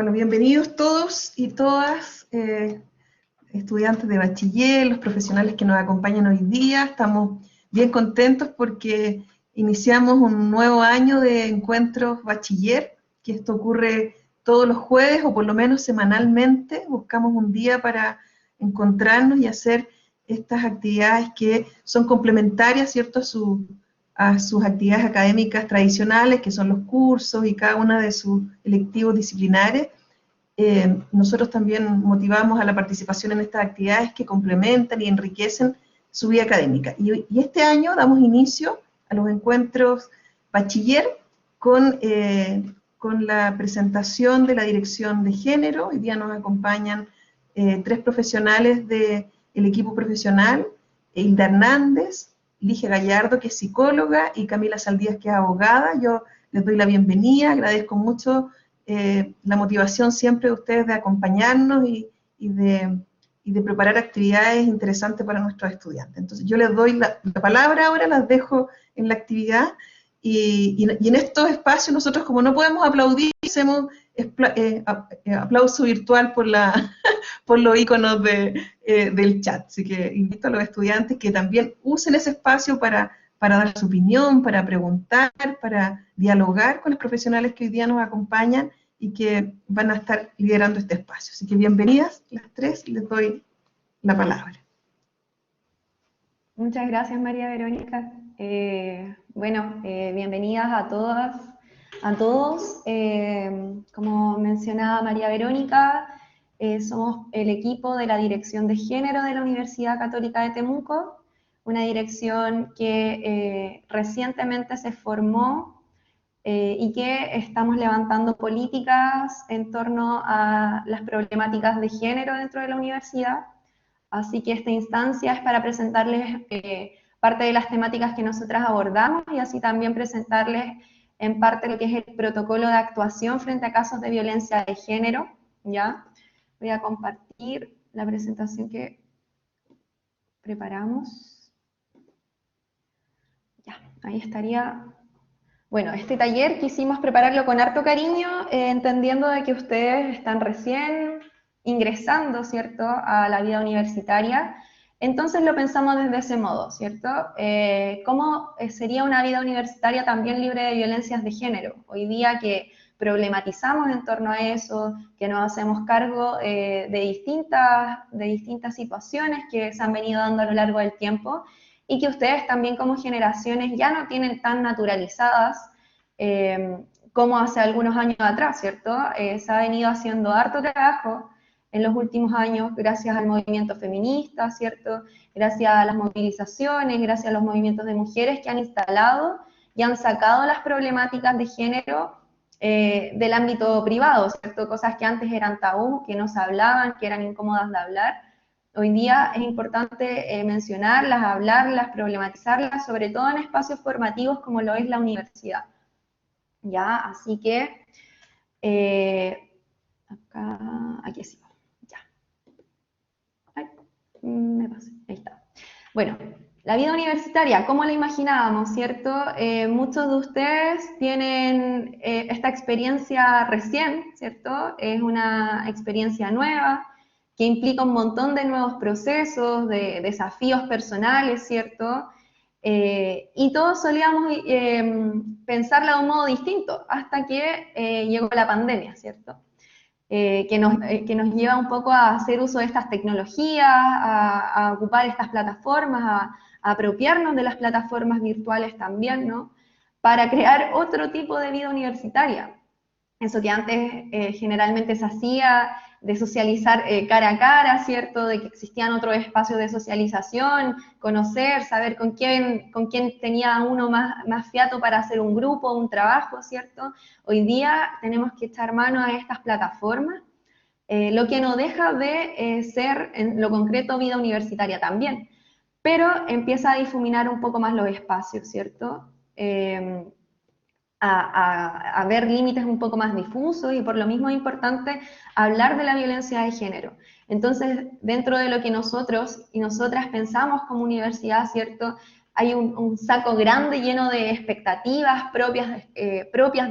Bueno, bienvenidos todos y todas, estudiantes de bachiller, los profesionales que nos acompañan hoy día. Estamos bien contentos porque iniciamos un nuevo año de encuentros bachiller, que esto ocurre todos los jueves o por lo menos semanalmente. Buscamos un día para encontrarnos y hacer estas actividades que son complementarias, ¿cierto?, a sus actividades académicas tradicionales, que son los cursos y cada una de sus electivos disciplinares. Nosotros también motivamos a la participación en estas actividades que complementan y enriquecen su vida académica. Y este año damos inicio a los encuentros bachiller con la presentación de la Dirección de Género. Hoy día nos acompañan 3 profesionales del equipo profesional: Hilda Hernández, Ligia Gallardo, que es psicóloga, y Camila Saldías, que es abogada. Yo les doy la bienvenida, agradezco mucho la motivación siempre de ustedes de acompañarnos y de preparar actividades interesantes para nuestros estudiantes. Entonces yo les doy la palabra ahora, las dejo en la actividad, y en estos espacios nosotros, como no podemos aplaudir, hacemos aplauso virtual por los iconos del chat. Así que invito a los estudiantes que también usen ese espacio para dar su opinión, para preguntar, para dialogar con los profesionales que hoy día nos acompañan y que van a estar liderando este espacio. Así que bienvenidas las 3, les doy la palabra. Muchas gracias, María Verónica. Bienvenidas a todas, a todos. Como mencionaba María Verónica, somos el equipo de la Dirección de Género de la Universidad Católica de Temuco, una dirección que recientemente se formó y que estamos levantando políticas en torno a las problemáticas de género dentro de la universidad. Así que esta instancia es para presentarles parte de las temáticas que nosotras abordamos y así también presentarles en parte lo que es el protocolo de actuación frente a casos de violencia de género, ¿ya? Voy a compartir la presentación que preparamos. Ya, ahí estaría. Bueno, este taller quisimos prepararlo con harto cariño, entendiendo de que ustedes están recién ingresando, ¿cierto?, a la vida universitaria. Entonces lo pensamos desde ese modo, ¿cierto? ¿Cómo sería una vida universitaria también libre de violencias de género? Hoy día que problematizamos en torno a eso, que nos hacemos cargo de distintas situaciones que se han venido dando a lo largo del tiempo, y que ustedes también como generaciones ya no tienen tan naturalizadas como hace algunos años atrás, ¿cierto? Se ha venido haciendo harto trabajo en los últimos años gracias al movimiento feminista, ¿cierto? Gracias a las movilizaciones, gracias a los movimientos de mujeres que han instalado y han sacado las problemáticas de género del ámbito privado, ¿cierto? Cosas que antes eran tabú, que no se hablaban, que eran incómodas de hablar. Hoy día es importante mencionarlas, hablarlas, problematizarlas, sobre todo en espacios formativos como lo es la universidad. ¿Ya? Así que, aquí sí, ya. Ay, me pasé, ahí está. Bueno, la vida universitaria, ¿cómo la imaginábamos, cierto? Muchos de ustedes tienen esta experiencia recién, ¿cierto? Es una experiencia nueva, que implica un montón de nuevos procesos, de desafíos personales, ¿cierto? Y todos solíamos pensarla de un modo distinto, hasta que llegó la pandemia, ¿cierto? Que nos lleva un poco a hacer uso de estas tecnologías, a ocupar estas plataformas, a apropiarnos de las plataformas virtuales también, ¿no? Para crear otro tipo de vida universitaria. Eso que antes generalmente se hacía, de socializar cara a cara, ¿cierto? De que existían otros espacios de socialización, conocer, saber con quién tenía uno más fiato para hacer un grupo, un trabajo, ¿cierto? Hoy día tenemos que echar mano a estas plataformas, lo que no deja de ser, en lo concreto, vida universitaria también, pero empieza a difuminar un poco más los espacios, ¿cierto? A ver límites un poco más difusos, y por lo mismo es importante hablar de la violencia de género. Entonces, dentro de lo que nosotros y nosotras pensamos como universidad, ¿cierto?, hay un saco grande lleno de expectativas propias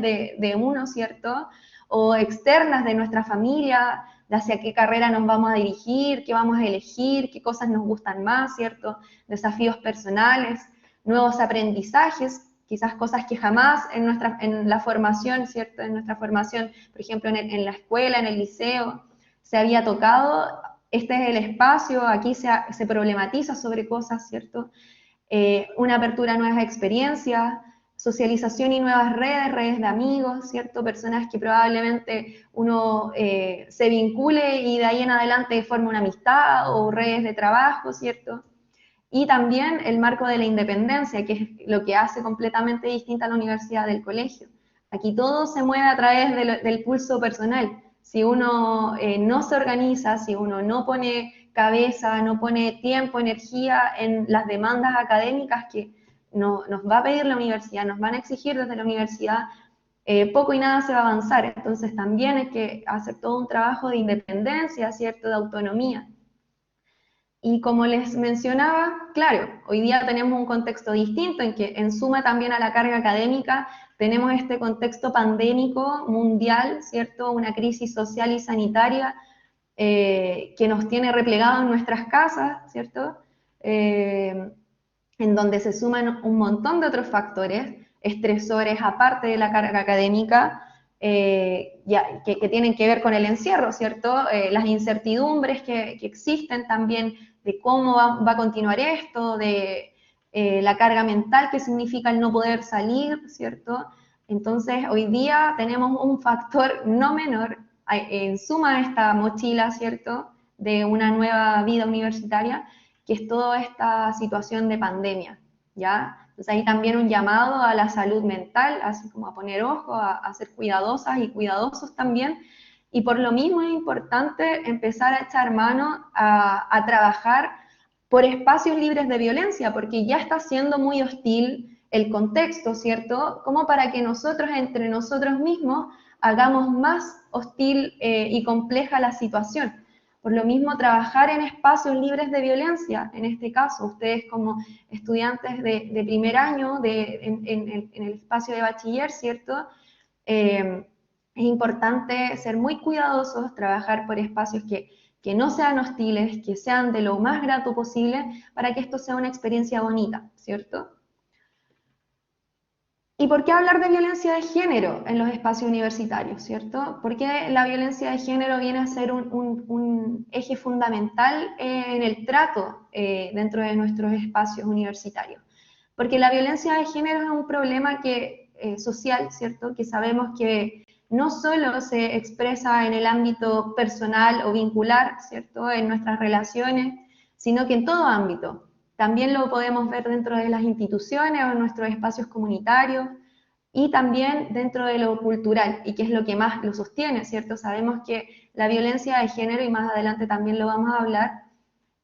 de uno, ¿cierto?, o externas de nuestra familia, de hacia qué carrera nos vamos a dirigir, qué vamos a elegir, qué cosas nos gustan más, ¿cierto? Desafíos personales, nuevos aprendizajes, quizás cosas que jamás en la formación, ¿cierto? En nuestra formación, por ejemplo, en la escuela, en el liceo, se había tocado. Este es el espacio, aquí se problematiza sobre cosas, ¿cierto? Una apertura a nuevas experiencias, socialización y nuevas redes de amigos, ¿cierto? Personas que probablemente uno se vincule y de ahí en adelante forme una amistad o redes de trabajo, ¿cierto? Y también el marco de la independencia, que es lo que hace completamente distinta a la universidad del colegio. Aquí todo se mueve a través del pulso personal. Si uno no se organiza, si uno no pone cabeza, no pone tiempo, energía en las demandas académicas que nos va a pedir la universidad, nos van a exigir desde la universidad, poco y nada se va a avanzar. Entonces también hay que hacer todo un trabajo de independencia, ¿cierto?, de autonomía. Y como les mencionaba, claro, hoy día tenemos un contexto distinto en que en suma también a la carga académica tenemos este contexto pandémico mundial, ¿cierto? Una crisis social y sanitaria que nos tiene replegados en nuestras casas, ¿cierto? En donde se suman un montón de otros factores, estresores aparte de la carga académica, que tienen que ver con el encierro, ¿cierto? Las incertidumbres que existen también de cómo va a continuar esto, de la carga mental que significa el no poder salir, ¿cierto? Entonces, hoy día tenemos un factor no menor en suma a esta mochila, ¿cierto?, de una nueva vida universitaria, que es toda esta situación de pandemia, ¿ya? Entonces ahí también un llamado a la salud mental, así como a poner ojo, a ser cuidadosas y cuidadosos también, y por lo mismo es importante empezar a echar mano a trabajar por espacios libres de violencia, porque ya está siendo muy hostil el contexto, ¿cierto? Como para que nosotros, entre nosotros mismos, hagamos más hostil y compleja la situación. Por lo mismo, trabajar en espacios libres de violencia, en este caso, ustedes como estudiantes de primer año en el espacio de bachiller, ¿cierto? Es importante ser muy cuidadosos, trabajar por espacios que no sean hostiles, que sean de lo más grato posible, para que esto sea una experiencia bonita, ¿cierto? ¿Y por qué hablar de violencia de género en los espacios universitarios, cierto? Porque la violencia de género viene a ser un eje fundamental en el trato dentro de nuestros espacios universitarios. Porque la violencia de género es un problema social, ¿cierto? Que sabemos que no solo se expresa en el ámbito personal o vincular, ¿cierto?, en nuestras relaciones, sino que en todo ámbito. También lo podemos ver dentro de las instituciones o en nuestros espacios comunitarios y también dentro de lo cultural, y que es lo que más lo sostiene, ¿cierto? Sabemos que la violencia de género, y más adelante también lo vamos a hablar,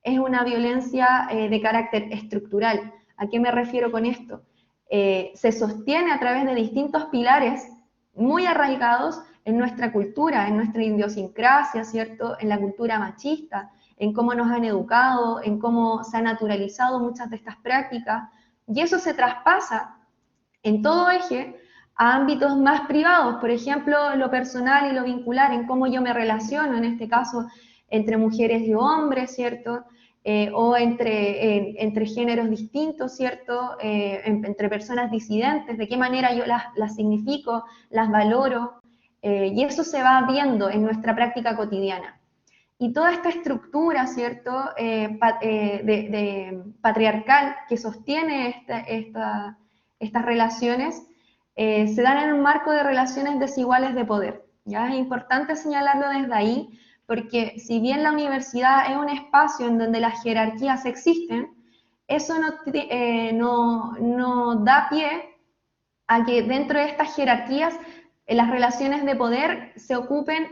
es una violencia de carácter estructural. ¿A qué me refiero con esto? Se sostiene a través de distintos pilares muy arraigados en nuestra cultura, en nuestra idiosincrasia, ¿cierto? En la cultura machista, en cómo nos han educado, en cómo se han naturalizado muchas de estas prácticas, y eso se traspasa en todo eje a ámbitos más privados, por ejemplo, lo personal y lo vincular, en cómo yo me relaciono, en este caso, entre mujeres y hombres, ¿cierto? O entre géneros distintos, ¿cierto? Entre personas disidentes, de qué manera yo las significo, las valoro, y eso se va viendo en nuestra práctica cotidiana. Y toda esta estructura, ¿cierto?, de patriarcal que sostiene estas relaciones, se dan en un marco de relaciones desiguales de poder. ¿Ya? Es importante señalarlo desde ahí, porque si bien la universidad es un espacio en donde las jerarquías existen, eso no da pie a que dentro de estas jerarquías las relaciones de poder se ocupen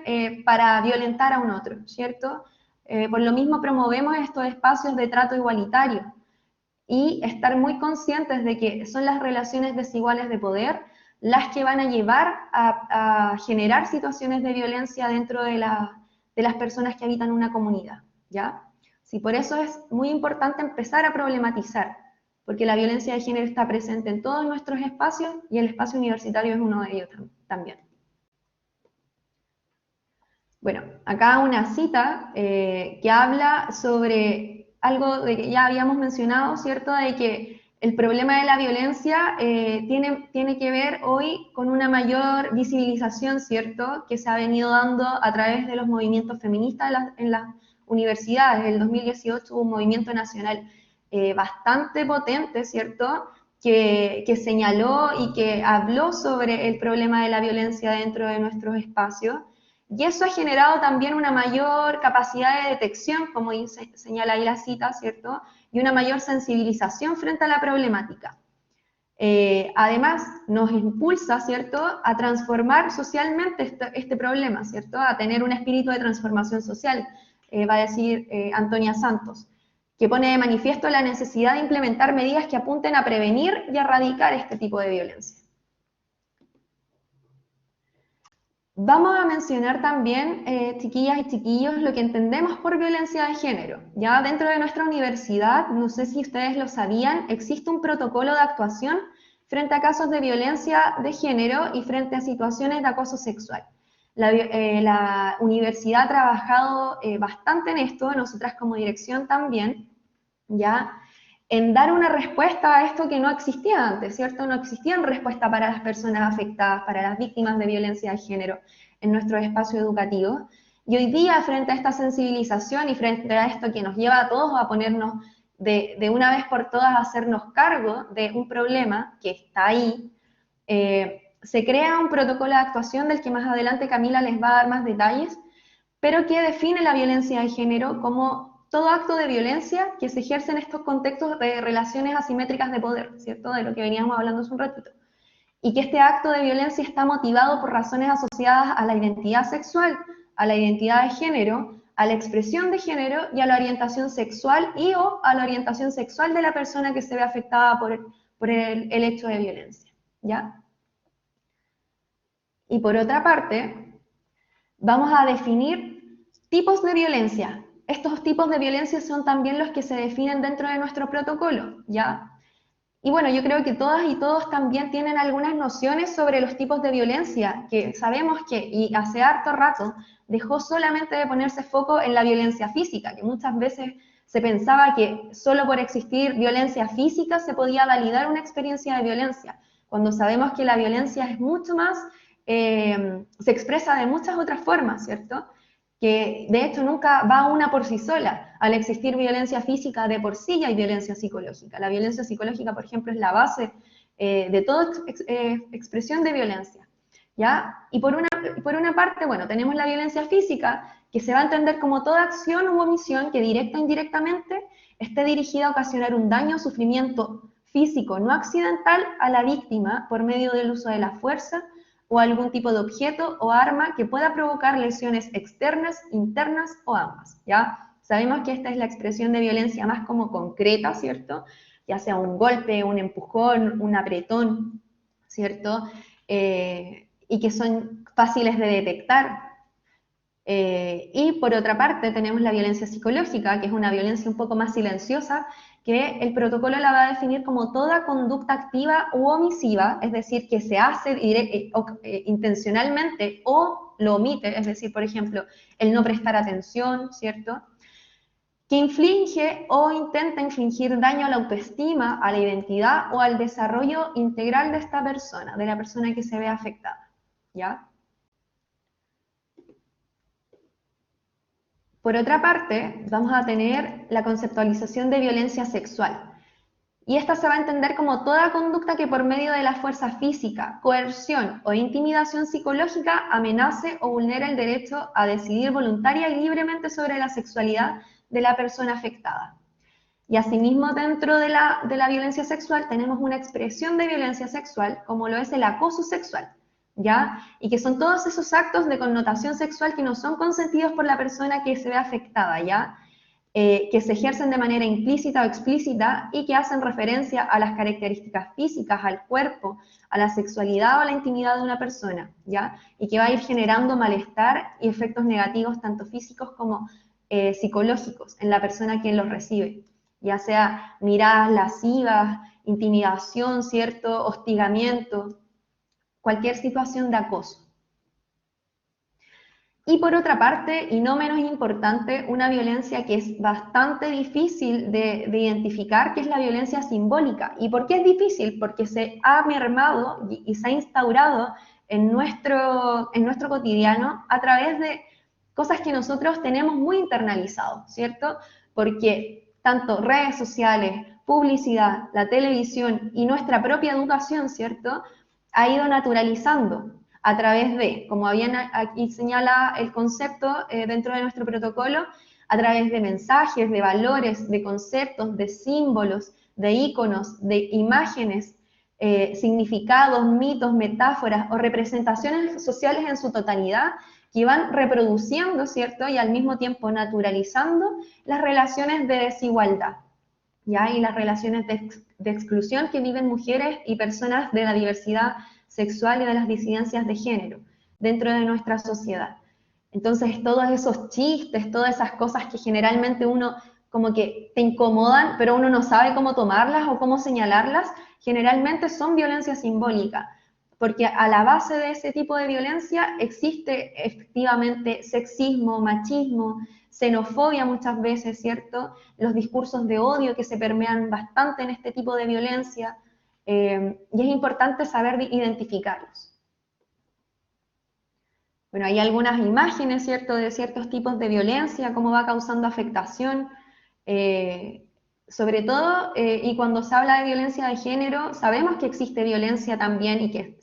para violentar a un otro, ¿cierto? Por lo mismo promovemos estos espacios de trato igualitario y estar muy conscientes de que son las relaciones desiguales de poder las que van a llevar a generar situaciones de violencia dentro de las personas que habitan una comunidad, ¿ya? Sí, por eso es muy importante empezar a problematizar, porque la violencia de género está presente en todos nuestros espacios y el espacio universitario es uno de ellos también. Bueno, acá una cita que habla sobre algo de que ya habíamos mencionado, ¿cierto? De que el problema de la violencia tiene que ver hoy con una mayor visibilización, ¿cierto? Que se ha venido dando a través de los movimientos feministas en las universidades. En el 2018 hubo un movimiento nacional bastante potente, ¿cierto? Que señaló y que habló sobre el problema de la violencia dentro de nuestros espacios. Y eso ha generado también una mayor capacidad de detección, como señala ahí la cita, ¿cierto? Y una mayor sensibilización frente a la problemática. Además, nos impulsa, ¿cierto?, a transformar socialmente este problema, ¿cierto?, a tener un espíritu de transformación social, va a decir Antonia Santos, que pone de manifiesto la necesidad de implementar medidas que apunten a prevenir y a erradicar este tipo de violencia. Vamos a mencionar también, chiquillas y chiquillos, lo que entendemos por violencia de género. Ya dentro de nuestra universidad, no sé si ustedes lo sabían, existe un protocolo de actuación frente a casos de violencia de género y frente a situaciones de acoso sexual. La universidad ha trabajado bastante en esto, nosotras como dirección también, ¿ya? En dar una respuesta a esto que no existía antes, ¿cierto? No existían respuestas para las personas afectadas, para las víctimas de violencia de género en nuestro espacio educativo. Y hoy día, frente a esta sensibilización y frente a esto que nos lleva a todos a ponernos de una vez por todas a hacernos cargo de un problema que está ahí, se crea un protocolo de actuación del que más adelante Camila les va a dar más detalles, pero que define la violencia de género como todo acto de violencia que se ejerce en estos contextos de relaciones asimétricas de poder, ¿cierto? De lo que veníamos hablando hace un ratito. Y que este acto de violencia está motivado por razones asociadas a la identidad sexual, a la identidad de género, a la expresión de género y a la orientación sexual y o a la orientación sexual de la persona que se ve afectada por el hecho de violencia, ¿ya? Y por otra parte, vamos a definir tipos de violencia. Estos tipos de violencia son también los que se definen dentro de nuestro protocolo, ¿ya? Y bueno, yo creo que todas y todos también tienen algunas nociones sobre los tipos de violencia, que sabemos que, y hace harto rato, dejó solamente de ponerse foco en la violencia física, que muchas veces se pensaba que solo por existir violencia física se podía validar una experiencia de violencia, cuando sabemos que la violencia es mucho más, se expresa de muchas otras formas, ¿cierto? Que de hecho nunca va una por sí sola. Al existir violencia física de por sí ya hay violencia psicológica. La violencia psicológica, por ejemplo, es la base de toda expresión de violencia, ¿ya? Y por una parte, bueno, tenemos la violencia física, que se va a entender como toda acción u omisión que directa o indirectamente esté dirigida a ocasionar un daño o sufrimiento físico no accidental a la víctima por medio del uso de la fuerza o algún tipo de objeto o arma que pueda provocar lesiones externas, internas o ambas, ¿ya? Sabemos que esta es la expresión de violencia más como concreta, ¿cierto? Ya sea un golpe, un empujón, un apretón, ¿cierto? Y que son fáciles de detectar. Y por otra parte tenemos la violencia psicológica, que es una violencia un poco más silenciosa, que el protocolo la va a definir como toda conducta activa u omisiva, es decir, que se hace intencionalmente o lo omite, es decir, por ejemplo, el no prestar atención, ¿cierto? Que inflige o intenta infligir daño a la autoestima, a la identidad o al desarrollo integral de esta persona, de la persona que se ve afectada, ¿ya? Por otra parte, vamos a tener la conceptualización de violencia sexual. Y esta se va a entender como toda conducta que por medio de la fuerza física, coerción o intimidación psicológica amenace o vulnera el derecho a decidir voluntaria y libremente sobre la sexualidad de la persona afectada. Y asimismo, dentro de la violencia sexual tenemos una expresión de violencia sexual, como lo es el acoso sexual, ¿ya? Y que son todos esos actos de connotación sexual que no son consentidos por la persona que se ve afectada, ¿ya? Que se ejercen de manera implícita o explícita y que hacen referencia a las características físicas, al cuerpo, a la sexualidad o a la intimidad de una persona, ¿ya? Y que va a ir generando malestar y efectos negativos tanto físicos como psicológicos en la persona quien los recibe, ya sea miradas lascivas, intimidación, ¿cierto? Hostigamiento, cualquier situación de acoso. Y por otra parte, y no menos importante, una violencia que es bastante difícil de identificar, que es la violencia simbólica. ¿Y por qué es difícil? Porque se ha mermado y se ha instaurado en nuestro cotidiano a través de cosas que nosotros tenemos muy internalizado, ¿cierto? Porque tanto redes sociales, publicidad, la televisión y nuestra propia educación, ¿cierto?, ha ido naturalizando a través de, como bien aquí señala el concepto dentro de nuestro protocolo, a través de mensajes, de valores, de conceptos, de símbolos, de íconos, de imágenes, significados, mitos, metáforas o representaciones sociales en su totalidad, que van reproduciendo, ¿cierto?, y al mismo tiempo naturalizando las relaciones de desigualdad, ¿ya? Y las relaciones de exclusión que viven mujeres y personas de la diversidad sexual y de las disidencias de género dentro de nuestra sociedad. Entonces, todos esos chistes, todas esas cosas que generalmente uno como que te incomodan, pero uno no sabe cómo tomarlas o cómo señalarlas, generalmente son violencia simbólica, porque a la base de ese tipo de violencia existe efectivamente sexismo, machismo, xenofobia muchas veces, ¿cierto? Los discursos de odio que se permean bastante en este tipo de violencia, y es importante saber identificarlos. Bueno, hay algunas imágenes, ¿cierto?, de ciertos tipos de violencia, cómo va causando afectación, sobre todo, y cuando se habla de violencia de género, sabemos que existe violencia también y que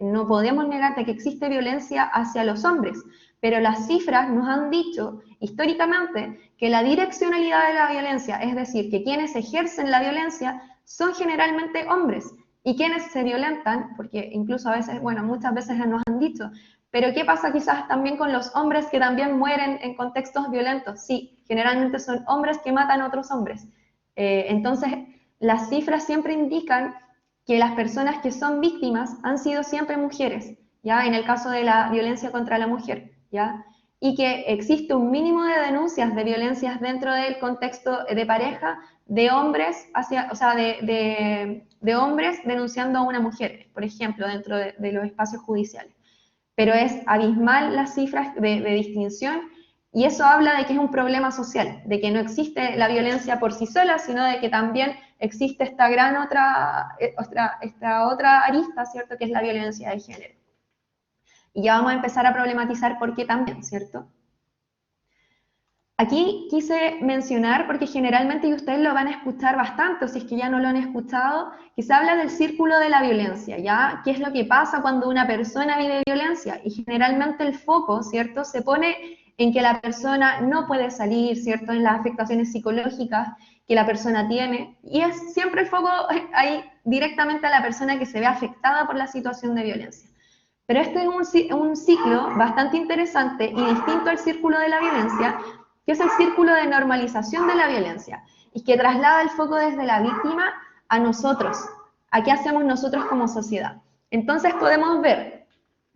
no podemos negar de que existe violencia hacia los hombres, pero las cifras nos han dicho históricamente que la direccionalidad de la violencia, es decir, que quienes ejercen la violencia son generalmente hombres, y quienes se violentan, porque incluso a veces, bueno, muchas veces nos han dicho, pero ¿qué pasa quizás también con los hombres que también mueren en contextos violentos? Sí, generalmente son hombres que matan a otros hombres. Entonces, las cifras siempre indican que las personas que son víctimas han sido siempre mujeres, ¿ya? En el caso de la violencia contra la mujer, ¿ya? Y que existe un mínimo de denuncias de violencias dentro del contexto de pareja de hombres hacia, o sea, de hombres denunciando a una mujer, por ejemplo, dentro de los espacios judiciales. Pero es abismal las cifras de distinción, y eso habla de que es un problema social, de que no existe la violencia por sí sola, sino de que también existe esta gran esta otra arista, ¿cierto?, que es la violencia de género. Y ya vamos a empezar a problematizar por qué también, ¿cierto? Aquí quise mencionar, porque generalmente, y ustedes lo van a escuchar bastante, o si es que ya no lo han escuchado, que se habla del círculo de la violencia, ¿ya? ¿Qué es lo que pasa cuando una persona vive violencia? Y generalmente el foco, ¿cierto?, se pone en que la persona no puede salir, ¿cierto?, en las afectaciones psicológicas que la persona tiene, y es siempre el foco ahí directamente a la persona que se ve afectada por la situación de violencia. Pero este es un ciclo bastante interesante y distinto al círculo de la violencia, que es el círculo de normalización de la violencia, y que traslada el foco desde la víctima a nosotros, a qué hacemos nosotros como sociedad. Entonces podemos ver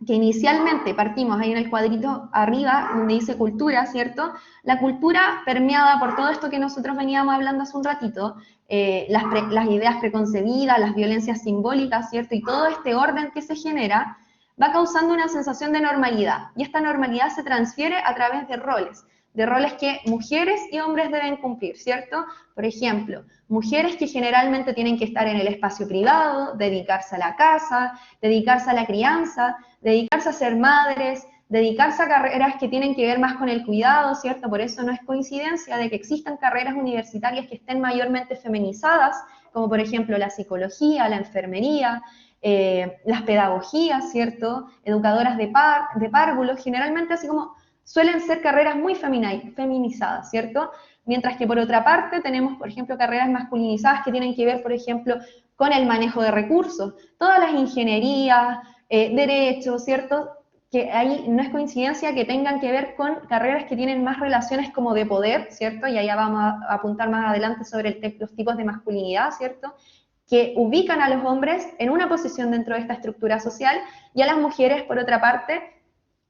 que inicialmente partimos ahí en el cuadrito arriba, donde dice cultura, ¿cierto? La cultura permeada por todo esto que nosotros veníamos hablando hace un ratito, las ideas preconcebidas, las violencias simbólicas, ¿cierto? Y todo este orden que se genera va causando una sensación de normalidad, y esta normalidad se transfiere a través de roles que mujeres y hombres deben cumplir, ¿cierto? Por ejemplo, mujeres que generalmente tienen que estar en el espacio privado, dedicarse a la casa, dedicarse a la crianza, dedicarse a ser madres, dedicarse a carreras que tienen que ver más con el cuidado, ¿cierto? Por eso no es coincidencia de que existan carreras universitarias que estén mayormente feminizadas, como por ejemplo la psicología, la enfermería, las pedagogías, ¿cierto? Educadoras de párvulos, generalmente así como suelen ser carreras muy feminizadas, ¿cierto? Mientras que por otra parte tenemos, por ejemplo, carreras masculinizadas que tienen que ver, por ejemplo, con el manejo de recursos, todas las ingenierías, derechos, ¿cierto? Que ahí no es coincidencia que tengan que ver con carreras que tienen más relaciones como de poder, ¿cierto? Y allá vamos a apuntar más adelante sobre los tipos de masculinidad, ¿cierto?, que ubican a los hombres en una posición dentro de esta estructura social y a las mujeres, por otra parte,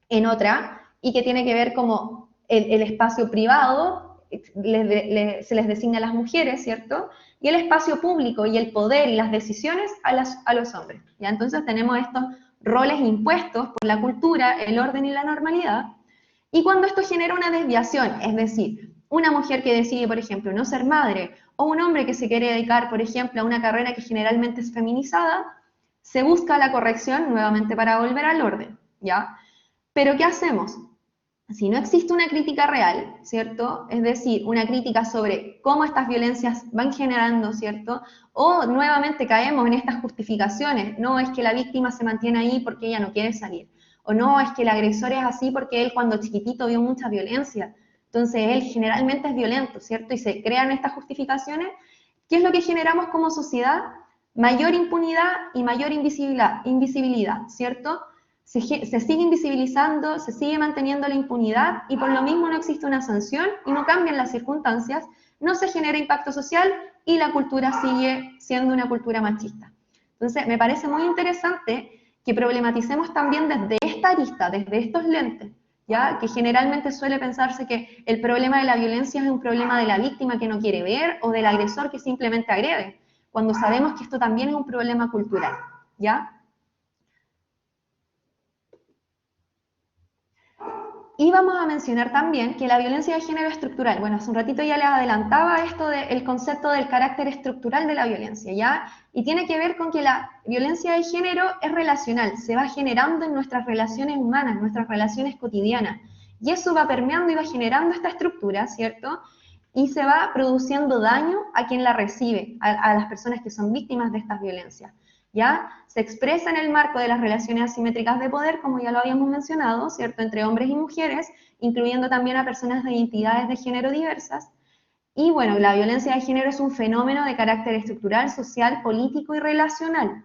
en otra, y que tiene que ver como el espacio privado, se les designa a las mujeres, ¿cierto? y el espacio público y el poder y las decisiones a los hombres. ¿Ya? Entonces tenemos estos roles impuestos por la cultura, el orden y la normalidad, y cuando esto genera una desviación, es decir, una mujer que decide, por ejemplo, no ser madre, o un hombre que se quiere dedicar, por ejemplo, a una carrera que generalmente es feminizada, se busca la corrección nuevamente para volver al orden, ¿ya? Pero ¿qué hacemos? Si no existe una crítica real, ¿cierto? Es decir, una crítica sobre cómo estas violencias van generando, ¿cierto? O nuevamente caemos en estas justificaciones, no es que la víctima se mantiene ahí porque ella no quiere salir, o no es que el agresor es así porque él cuando chiquitito vio mucha violencia, entonces él generalmente es violento, ¿cierto? Y se crean estas justificaciones. ¿Qué es lo que generamos como sociedad? Mayor impunidad y mayor invisibilidad, ¿cierto? Se sigue invisibilizando, se sigue manteniendo la impunidad y por lo mismo no existe una sanción y no cambian las circunstancias, no se genera impacto social y la cultura sigue siendo una cultura machista. Entonces, me parece muy interesante que problematicemos también desde esta arista, desde estos lentes, ¿ya? Que generalmente suele pensarse que el problema de la violencia es un problema de la víctima que no quiere ver o del agresor que simplemente agrede, cuando sabemos que esto también es un problema cultural, ¿ya? Y vamos a mencionar también que la violencia de género es estructural. Bueno, hace un ratito ya les adelantaba esto del concepto del carácter estructural de la violencia, ¿ya? Y tiene que ver con que la violencia de género es relacional, se va generando en nuestras relaciones humanas, nuestras relaciones cotidianas. Y eso va permeando y va generando esta estructura, ¿cierto? Y se va produciendo daño a quien la recibe, a las personas que son víctimas de estas violencias. ¿Ya? Se expresa en el marco de las relaciones asimétricas de poder, como ya lo habíamos mencionado, ¿cierto? Entre hombres y mujeres, incluyendo también a personas de identidades de género diversas. Y bueno, la violencia de género es un fenómeno de carácter estructural, social, político y relacional.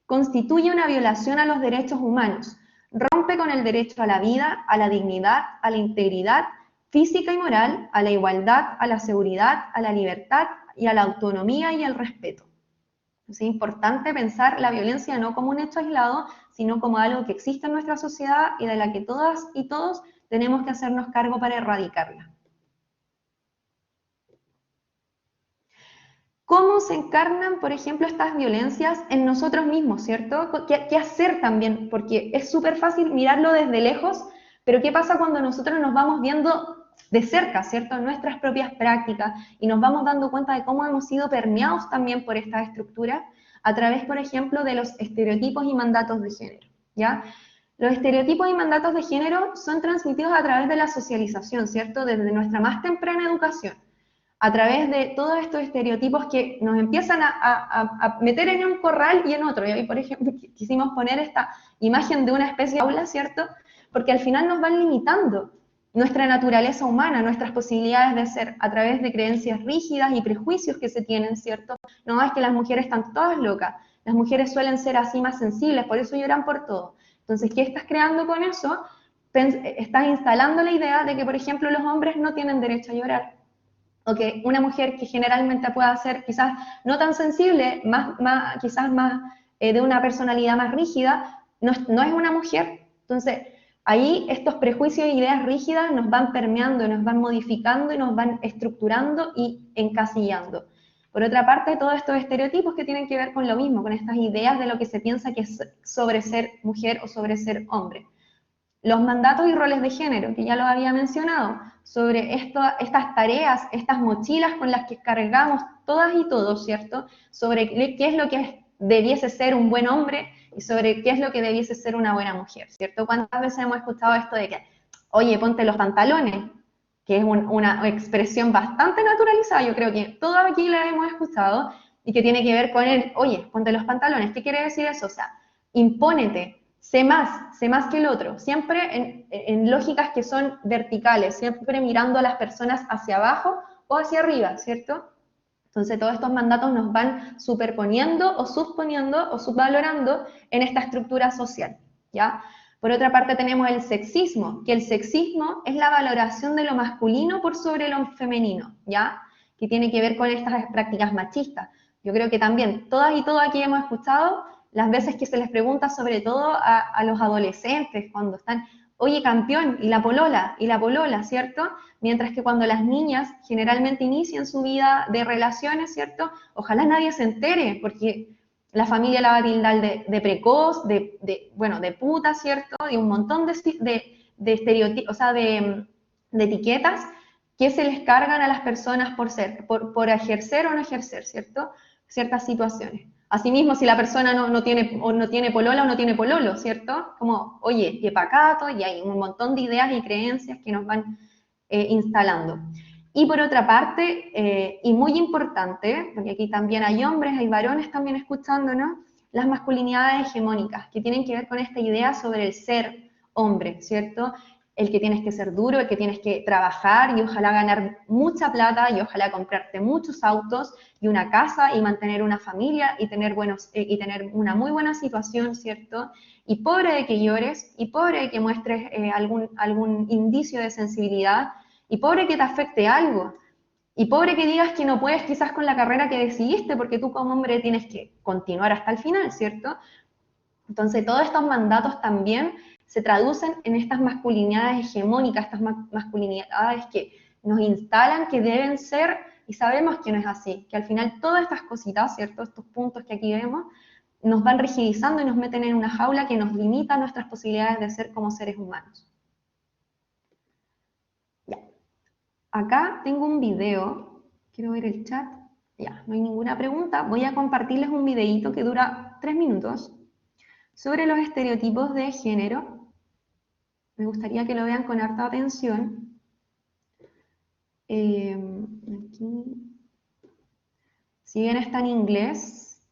Constituye una violación a los derechos humanos. Rompe con el derecho a la vida, a la dignidad, a la integridad física y moral, a la igualdad, a la seguridad, a la libertad y a la autonomía y al respeto. Es importante pensar la violencia no como un hecho aislado, sino como algo que existe en nuestra sociedad y de la que todas y todos tenemos que hacernos cargo para erradicarla. ¿Cómo se encarnan, por ejemplo, estas violencias en nosotros mismos, ¿cierto? ¿Qué hacer también? Porque es súper fácil mirarlo desde lejos, pero ¿qué pasa cuando nosotros nos vamos viendo de cerca, ¿cierto? En nuestras propias prácticas y nos vamos dando cuenta de cómo hemos sido permeados también por esta estructura a través, por ejemplo, de los estereotipos y mandatos de género, ¿ya? Los estereotipos y mandatos de género son transmitidos a través de la socialización, ¿cierto? Desde nuestra más temprana educación, a través de todos estos estereotipos que nos empiezan a meter en un corral y en otro. Y hoy, por ejemplo, quisimos poner esta imagen de una especie de aula, ¿cierto? Porque al final nos van limitando nuestra naturaleza humana, nuestras posibilidades de ser, a través de creencias rígidas y prejuicios que se tienen, ¿cierto? No, es que las mujeres están todas locas, las mujeres suelen ser así más sensibles, por eso lloran por todo. Entonces, ¿qué estás creando con eso? Estás instalando la idea de que, por ejemplo, los hombres no tienen derecho a llorar, o que una mujer que generalmente pueda ser quizás no tan sensible, quizás más de una personalidad más rígida, no es una mujer. Entonces, ahí estos prejuicios e ideas rígidas nos van permeando, nos van modificando y nos van estructurando y encasillando. Por otra parte, todos estos estereotipos que tienen que ver con lo mismo, con estas ideas de lo que se piensa que es sobre ser mujer o sobre ser hombre. Los mandatos y roles de género, que ya lo había mencionado, sobre estas tareas, estas mochilas con las que cargamos todas y todos, ¿cierto? Sobre qué es lo que debiese ser un buen hombre y sobre qué es lo que debiese ser una buena mujer, ¿cierto? ¿Cuántas veces hemos escuchado esto de que, oye, ponte los pantalones? Que es una expresión bastante naturalizada, yo creo que todos aquí la hemos escuchado, y que tiene que ver con el, oye, ponte los pantalones. ¿Qué quiere decir eso? O sea, impónete, sé más que el otro, siempre en lógicas que son verticales, siempre mirando a las personas hacia abajo o hacia arriba, ¿cierto? Entonces todos estos mandatos nos van superponiendo o subponiendo o subvalorando en esta estructura social, ¿ya? Por otra parte tenemos el sexismo, que el sexismo es la valoración de lo masculino por sobre lo femenino, ¿ya? Que tiene que ver con estas prácticas machistas. Yo creo que también todas y todos aquí hemos escuchado las veces que se les pregunta sobre todo a los adolescentes cuando están, oye, campeón, y la polola, ¿cierto? mientras que cuando las niñas generalmente inician su vida de relaciones, ¿cierto? Ojalá nadie se entere, porque la familia la va a tildar de precoz, bueno, de puta, ¿cierto? Y un montón de estereotipos, o sea, de etiquetas que se les cargan a las personas por ejercer o no ejercer, ¿cierto? Ciertas situaciones. Asimismo, si la persona no tiene polola o no tiene pololo, ¿cierto? Como, oye, qué pacato, y hay un montón de ideas y creencias que nos van instalando. Y por otra parte, y muy importante, porque aquí también hay hombres, hay varones también escuchándonos, las masculinidades hegemónicas, que tienen que ver con esta idea sobre el ser hombre, ¿cierto? El que tienes que ser duro, el que tienes que trabajar y ojalá ganar mucha plata y ojalá comprarte muchos autos y una casa y mantener una familia y tener una muy buena situación, ¿cierto? Y pobre de que llores y pobre de que muestres algún indicio de sensibilidad y pobre que te afecte algo. Y pobre que digas que no puedes quizás con la carrera que decidiste porque tú como hombre tienes que continuar hasta el final, ¿cierto? Entonces, todos estos mandatos también se traducen en estas masculinidades hegemónicas, estas masculinidades que nos instalan que deben ser, y sabemos que no es así, que al final todas estas cositas, ¿cierto? Estos puntos que aquí vemos, nos van rigidizando y nos meten en una jaula que nos limita nuestras posibilidades de ser como seres humanos. Ya. Acá tengo un video, quiero ver el chat, ya, no hay ninguna pregunta, voy a compartirles un videito que dura 3 minutos, sobre los estereotipos de género. Me gustaría que lo vean con harta atención. Aquí. Si bien está en inglés,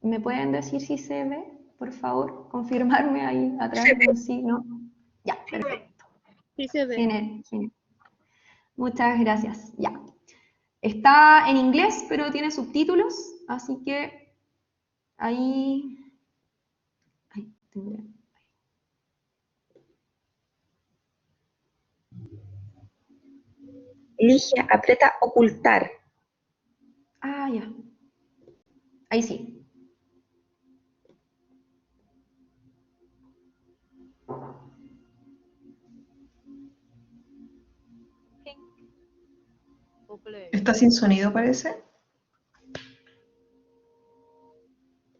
¿me pueden decir si se ve? Por favor, confirmarme ahí a través de un signo. Ya, perfecto. Sí se ve. Genial. Muchas gracias. Ya. Está en inglés, pero tiene subtítulos, así que ahí tendré. Ligia, aprieta ocultar. Ah, ya. Ahí sí. Pink or blue? ¿Está sin sonido, parece?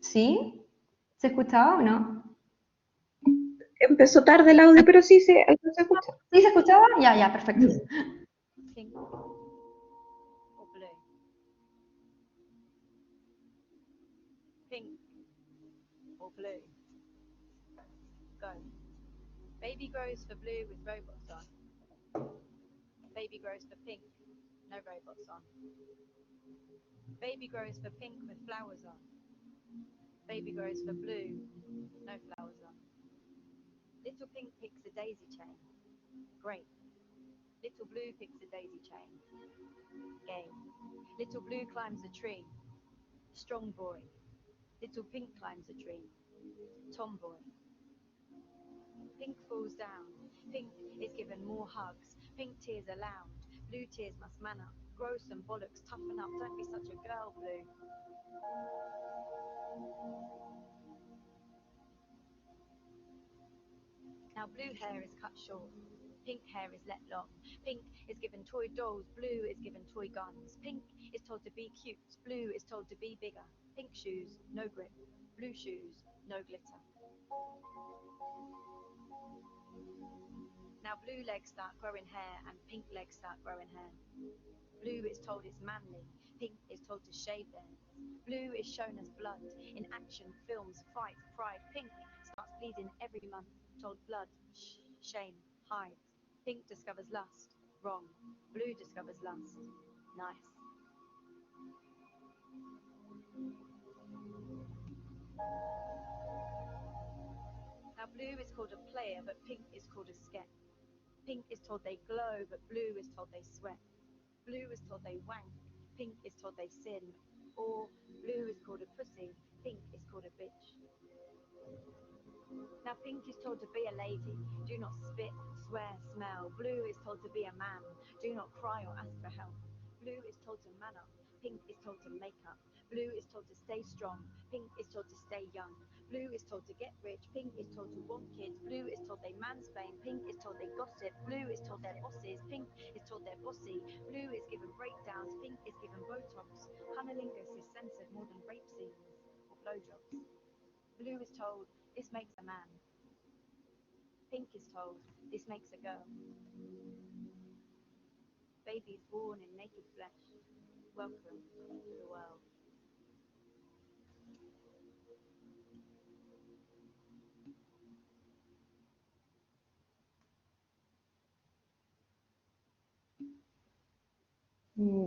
¿Sí? ¿Se escuchaba o no? Empezó tarde el audio, pero sí se alcanzó a escuchar. ¿Sí se escuchaba? Ya, ya, perfecto. Pink or blue? Pink or blue? Go. Baby grows for blue with robots on. Baby grows for pink, no robots on. Baby grows for pink with flowers on. Baby grows for blue, no flowers on. Little pink picks a daisy chain. Great. Little blue picks a daisy chain. Game. Little blue climbs a tree. Strong boy. Little pink climbs a tree. Tomboy. Pink falls down. Pink is given more hugs. Pink tears are loud. Blue tears must man up. Grow some bollocks. Toughen up. Don't be such a girl, Blue. Now blue hair is cut short. Pink hair is let long. Pink is given toy dolls. Blue is given toy guns. Pink is told to be cute. Blue is told to be bigger. Pink shoes, no grip. Blue shoes, no glitter. Now blue legs start growing hair and pink legs start growing hair. Blue is told it's manly. Pink is told to shave theirs. Blue is shown as blood in action, films, fights, pride. Pink starts bleeding every month. Told blood, shame, hides. Pink discovers lust. Wrong. Blue discovers lust. Nice. Now blue is called a player, but pink is called a sket. Pink is told they glow, but blue is told they sweat. Blue is told they wank. Pink is told they sin. Or blue is called a pussy. Pink is called a bitch. Now pink is told to be a lady. Do not spit, swear, smell. Blue is told to be a man. Do not cry or ask for help. Blue is told to man up. Pink is told to make up. Blue is told to stay strong. Pink is told to stay young. Blue is told to get rich. Pink is told to want kids. Blue is told they mansplain. Pink is told they gossip. Blue is told they're bosses. Pink is told they're bossy. Blue is given breakdowns. Pink is given Botox. Cunnilingus is censored more than rape scenes or blowjobs. Blue is told this makes a man. Pink is told this makes a girl. Babies born in naked flesh. Welcome to the world.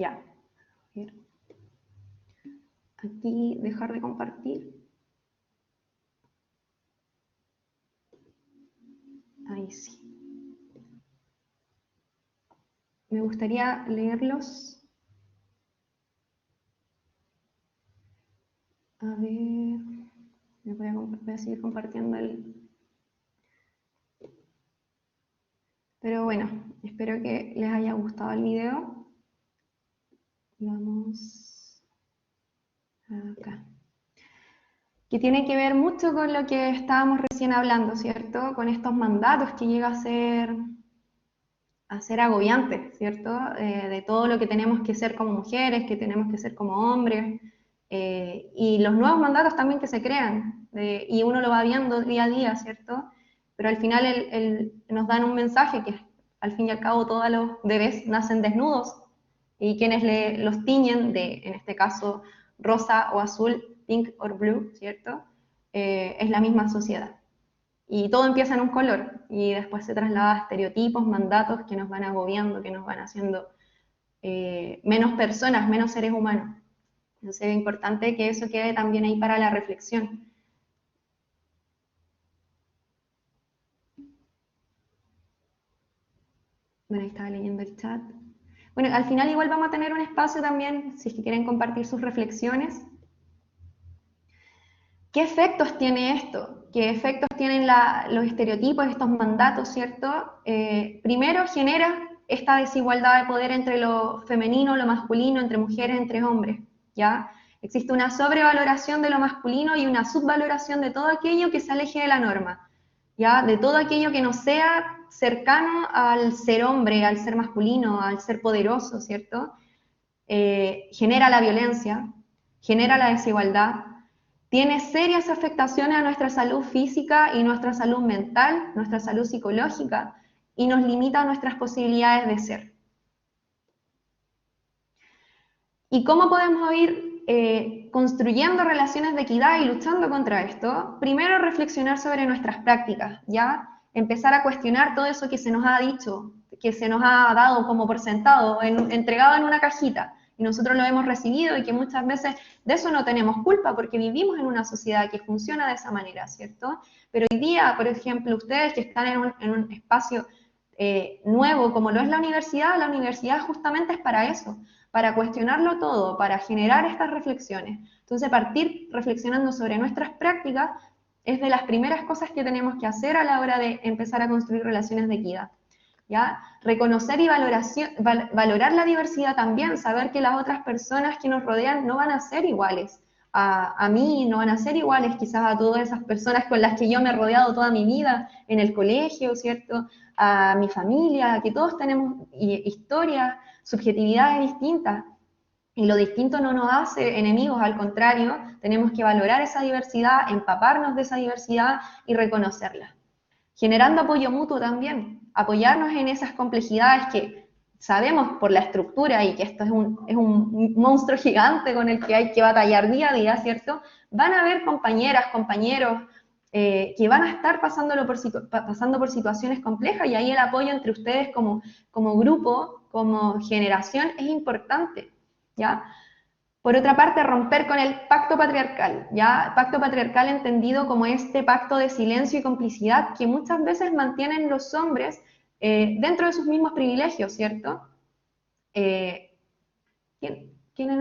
Ya. A ver. Aquí dejar de compartir. Ahí sí. Me gustaría leerlos. A ver, voy a seguir compartiendo el... Pero bueno, espero que les haya gustado el video. Vamos acá. Que tiene que ver mucho con lo que estábamos recién hablando, ¿cierto? Con estos mandatos que llega a ser agobiante, ¿cierto? De todo lo que tenemos que ser como mujeres, que tenemos que ser como hombres, y los nuevos mandatos también que se crean, y uno lo va viendo día a día, ¿cierto? Pero al final nos dan un mensaje que al fin y al cabo todos los bebés nacen desnudos, y quienes los tiñen de, en este caso, rosa o azul, pink o blue, ¿cierto? Es la misma sociedad. Y todo empieza en un color, y después se traslada a estereotipos, mandatos que nos van agobiando, que nos van haciendo menos personas, menos seres humanos. Entonces es importante que eso quede también ahí para la reflexión. Bueno, ahí estaba leyendo el chat. Bueno, al final igual vamos a tener un espacio también, si es que quieren compartir sus reflexiones. ¿Qué efectos tiene esto? ¿Qué efectos tienen los estereotipos, estos mandatos, ¿cierto? Primero genera esta desigualdad de poder entre lo femenino, lo masculino, entre mujeres, entre hombres, ¿ya? Existe una sobrevaloración de lo masculino y una subvaloración de todo aquello que se aleje de la norma, ¿ya? De todo aquello que no sea cercano al ser hombre, al ser masculino, al ser poderoso, ¿cierto? Genera la violencia, genera la desigualdad, tiene serias afectaciones a nuestra salud física y nuestra salud mental, nuestra salud psicológica, y nos limita nuestras posibilidades de ser. ¿Y cómo podemos ir construyendo relaciones de equidad y luchando contra esto? Primero, reflexionar sobre nuestras prácticas, ¿ya? Empezar a cuestionar todo eso que se nos ha dicho, que se nos ha dado como por sentado, entregado en una cajita, y nosotros lo hemos recibido y que muchas veces de eso no tenemos culpa porque vivimos en una sociedad que funciona de esa manera, ¿cierto? Pero hoy día, por ejemplo, ustedes que están en un espacio nuevo como lo es la universidad justamente es para eso, para cuestionarlo todo, para generar estas reflexiones. Entonces, partir reflexionando sobre nuestras prácticas es de las primeras cosas que tenemos que hacer a la hora de empezar a construir relaciones de equidad. ¿Ya? Reconocer y valorar la diversidad también, saber que las otras personas que nos rodean no van a ser iguales a mí, no van a ser iguales quizás a todas esas personas con las que yo me he rodeado toda mi vida en el colegio, ¿cierto? A mi familia, que todos tenemos historias, subjetividades distintas, y lo distinto no nos hace enemigos, al contrario, tenemos que valorar esa diversidad, empaparnos de esa diversidad y reconocerla. Generando apoyo mutuo también, apoyarnos en esas complejidades que sabemos por la estructura y que esto es un monstruo gigante con el que hay que batallar día a día, ¿cierto? Van a haber compañeras, compañeros que van a estar pasando por situaciones complejas, y ahí el apoyo entre ustedes como grupo, como generación, es importante, ¿ya? Por otra parte, romper con el pacto patriarcal, ¿ya? Pacto patriarcal entendido como este pacto de silencio y complicidad que muchas veces mantienen los hombres dentro de sus mismos privilegios, ¿cierto? ¿Quieren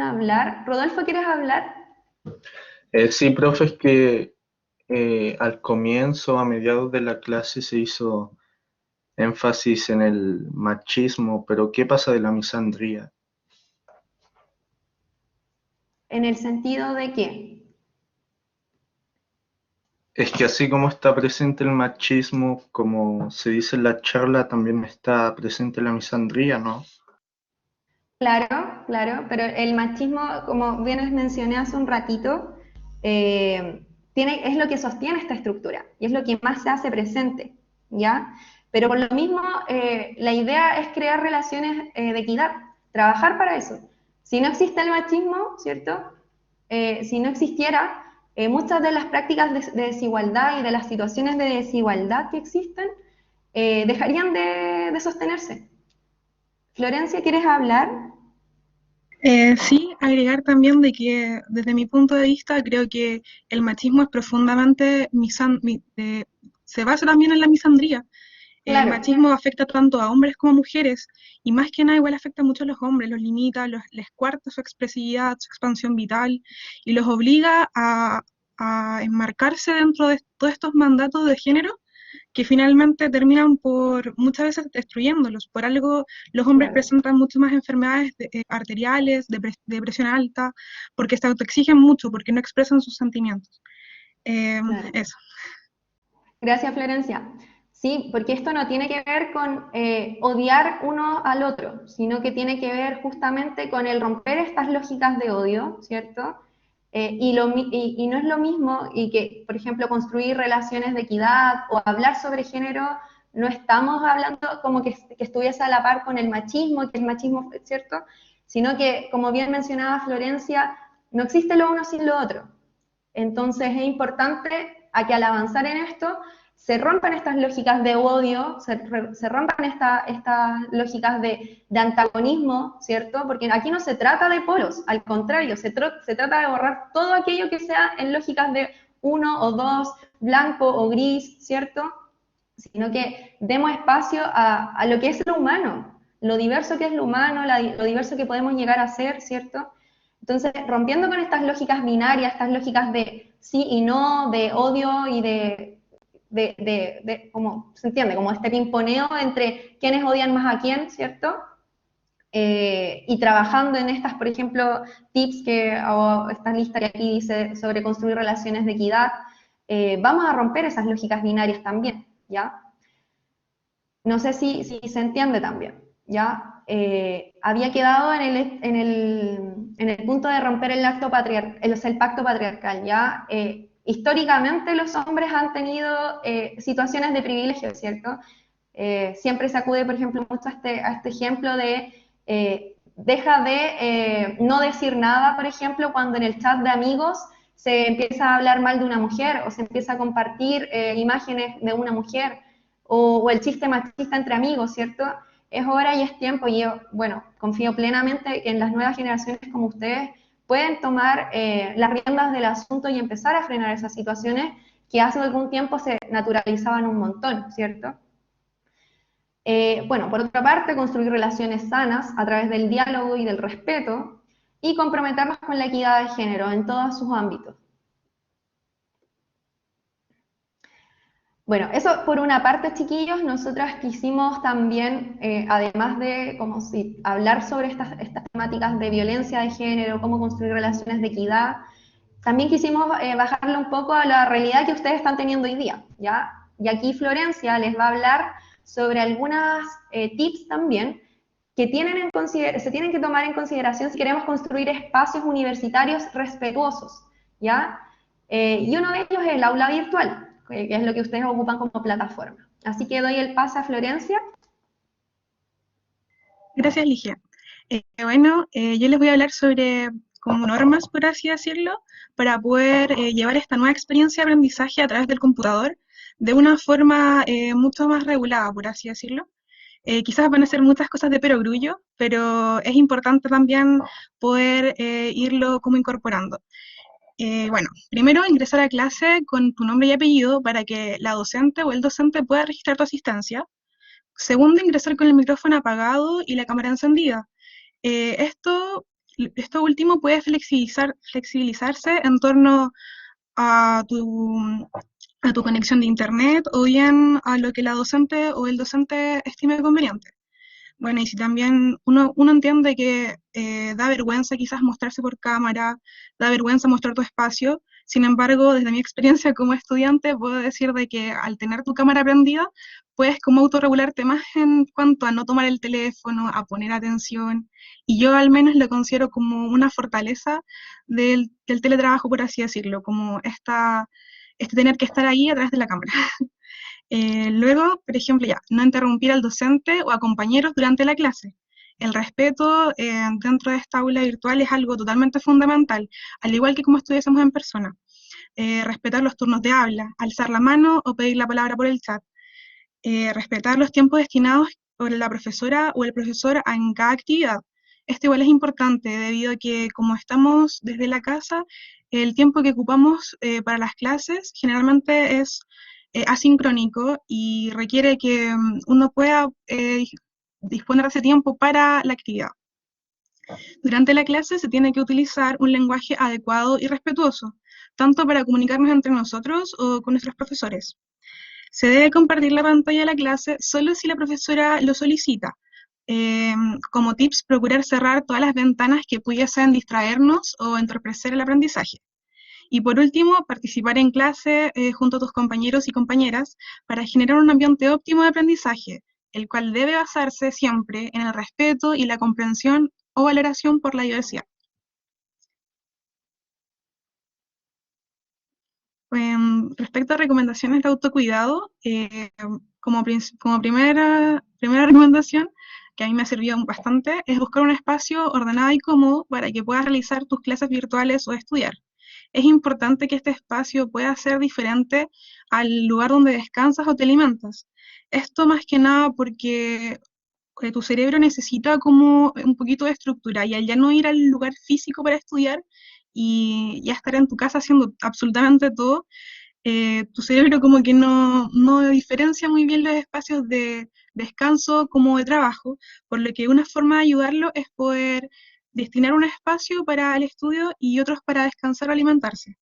hablar? Rodolfo, ¿quieres hablar? Sí, profe, es que al comienzo, a mediados de la clase, se hizo énfasis en el machismo, pero ¿qué pasa de la misandría? en el sentido de que, Es que así como está presente el machismo, como se dice en la charla, también está presente la misandría, ¿no? claro, claro, pero el machismo, como bien les mencioné hace un ratito, es lo que sostiene esta estructura y es lo que más se hace presente, ¿ya? Pero por lo mismo, la idea es crear relaciones de equidad, trabajar para eso. Si no existe el machismo, ¿cierto? Si no existiera, muchas de las prácticas de desigualdad y de las situaciones de desigualdad que existen dejarían de sostenerse. Florencia, ¿quieres hablar? Sí, agregar también de que desde mi punto de vista creo que el machismo es profundamente se basa también en la misandría. El Claro, machismo afecta tanto a hombres como a mujeres y más que nada igual afecta mucho a los hombres, los limita, les cuarta su expresividad, su expansión vital y los obliga a enmarcarse dentro de todos estos mandatos de género que finalmente terminan por muchas veces destruyéndolos. Por algo los hombres claro. presentan muchas más enfermedades arteriales, depresión alta, porque se autoexigen mucho, porque no expresan sus sentimientos. Claro. Eso. Gracias, Florencia. Sí, porque esto no tiene que ver con odiar uno al otro, sino que tiene que ver justamente con el romper estas lógicas de odio, ¿cierto? Y no es lo mismo, y que, por ejemplo, construir relaciones de equidad o hablar sobre género, no estamos hablando como que estuviese a la par con el machismo, que el machismo, ¿cierto? Sino que, como bien mencionaba Florencia, no existe lo uno sin lo otro. Entonces es importante a que al avanzar en esto se rompan estas lógicas de odio, se rompan estas lógicas de antagonismo, ¿cierto? Porque aquí no se trata de polos, al contrario, se trata de borrar todo aquello que sea en lógicas de uno o dos, blanco o gris, ¿cierto? Sino que demos espacio a lo que es lo humano, lo diverso que es lo humano, lo diverso que podemos llegar a ser, ¿cierto? Entonces, rompiendo con estas lógicas binarias, estas lógicas de sí y no, de odio y como, ¿se entiende? Como este pimponeo entre quienes odian más a quién, ¿cierto? Y trabajando en estas, por ejemplo, tips o esta lista que aquí dice sobre construir relaciones de equidad, vamos a romper esas lógicas binarias también, ¿ya? No sé si se entiende también, ¿ya? Había quedado en el punto de romper el pacto patriarcal, ¿ya? Históricamente los hombres han tenido situaciones de privilegio, ¿cierto? Siempre se acude, por ejemplo, mucho a este ejemplo de deja de no decir nada, por ejemplo, cuando en el chat de amigos se empieza a hablar mal de una mujer o se empieza a compartir imágenes de una mujer o el chiste machista entre amigos, ¿cierto? Es hora y es tiempo y yo, bueno, confío plenamente en las nuevas generaciones como ustedes pueden tomar las riendas del asunto y empezar a frenar esas situaciones que hace algún tiempo se naturalizaban un montón, ¿cierto? Bueno, por otra parte, construir relaciones sanas a través del diálogo y del respeto y comprometernos con la equidad de género en todos sus ámbitos. Bueno, eso por una parte, chiquillos, nosotras quisimos también, además de como si hablar sobre estas temáticas de violencia de género, cómo construir relaciones de equidad, también quisimos bajarle un poco a la realidad que ustedes están teniendo hoy día, ¿ya? Y aquí Florencia les va a hablar sobre algunas tips también que se tienen que tomar en consideración si queremos construir espacios universitarios respetuosos, ¿ya? Y uno de ellos es el aula virtual, que es lo que ustedes ocupan como plataforma. Así que doy el pase a Florencia. Gracias, Ligia. Bueno, yo les voy a hablar sobre como normas, por así decirlo, para poder llevar esta nueva experiencia de aprendizaje a través del computador de una forma mucho más regulada, por así decirlo. Quizás van a ser muchas cosas de perogrullo, pero es importante también poder irlo como incorporando. Bueno, primero ingresar a clase con tu nombre y apellido para que la docente o el docente pueda registrar tu asistencia. Segundo, ingresar con el micrófono apagado y la cámara encendida. Esto último puede flexibilizarse en torno a tu conexión de internet o bien a lo que la docente o el docente estime conveniente. Bueno, y si también uno entiende que da vergüenza quizás mostrarse por cámara, da vergüenza mostrar tu espacio, sin embargo, desde mi experiencia como estudiante, puedo decir de que al tener tu cámara prendida, puedes como autorregularte más en cuanto a no tomar el teléfono, a poner atención, y yo al menos lo considero como una fortaleza del teletrabajo, por así decirlo, como este tener que estar ahí a través de la cámara. Luego, por ejemplo, ya, no interrumpir al docente o a compañeros durante la clase. El respeto dentro de esta aula virtual es algo totalmente fundamental, al igual que como estuviésemos en persona. Respetar los turnos de habla, alzar la mano o pedir la palabra por el chat. Respetar los tiempos destinados por la profesora o el profesor en cada actividad. Esto igual es importante debido a que como estamos desde la casa, el tiempo que ocupamos para las clases generalmente es asincrónico y requiere que uno pueda disponer de ese tiempo para la actividad. Durante la clase se tiene que utilizar un lenguaje adecuado y respetuoso, tanto para comunicarnos entre nosotros o con nuestros profesores. Se debe compartir la pantalla de la clase solo si la profesora lo solicita. Como tips, procurar cerrar todas las ventanas que pudiesen distraernos o entorpecer el aprendizaje. Y por último, participar en clase junto a tus compañeros y compañeras para generar un ambiente óptimo de aprendizaje, el cual debe basarse siempre en el respeto y la comprensión o valoración por la diversidad. Respecto a recomendaciones de autocuidado, como primera recomendación, que a mí me ha servido bastante, es buscar un espacio ordenado y cómodo para que puedas realizar tus clases virtuales o estudiar. Es importante que este espacio pueda ser diferente al lugar donde descansas o te alimentas. Esto más que nada porque tu cerebro necesita como un poquito de estructura y al ya no ir al lugar físico para estudiar y ya estar en tu casa haciendo absolutamente todo, tu cerebro como que no diferencia muy bien los espacios de descanso como de trabajo, por lo que una forma de ayudarlo es poder destinar un espacio para el estudio y otros para descansar o alimentarse.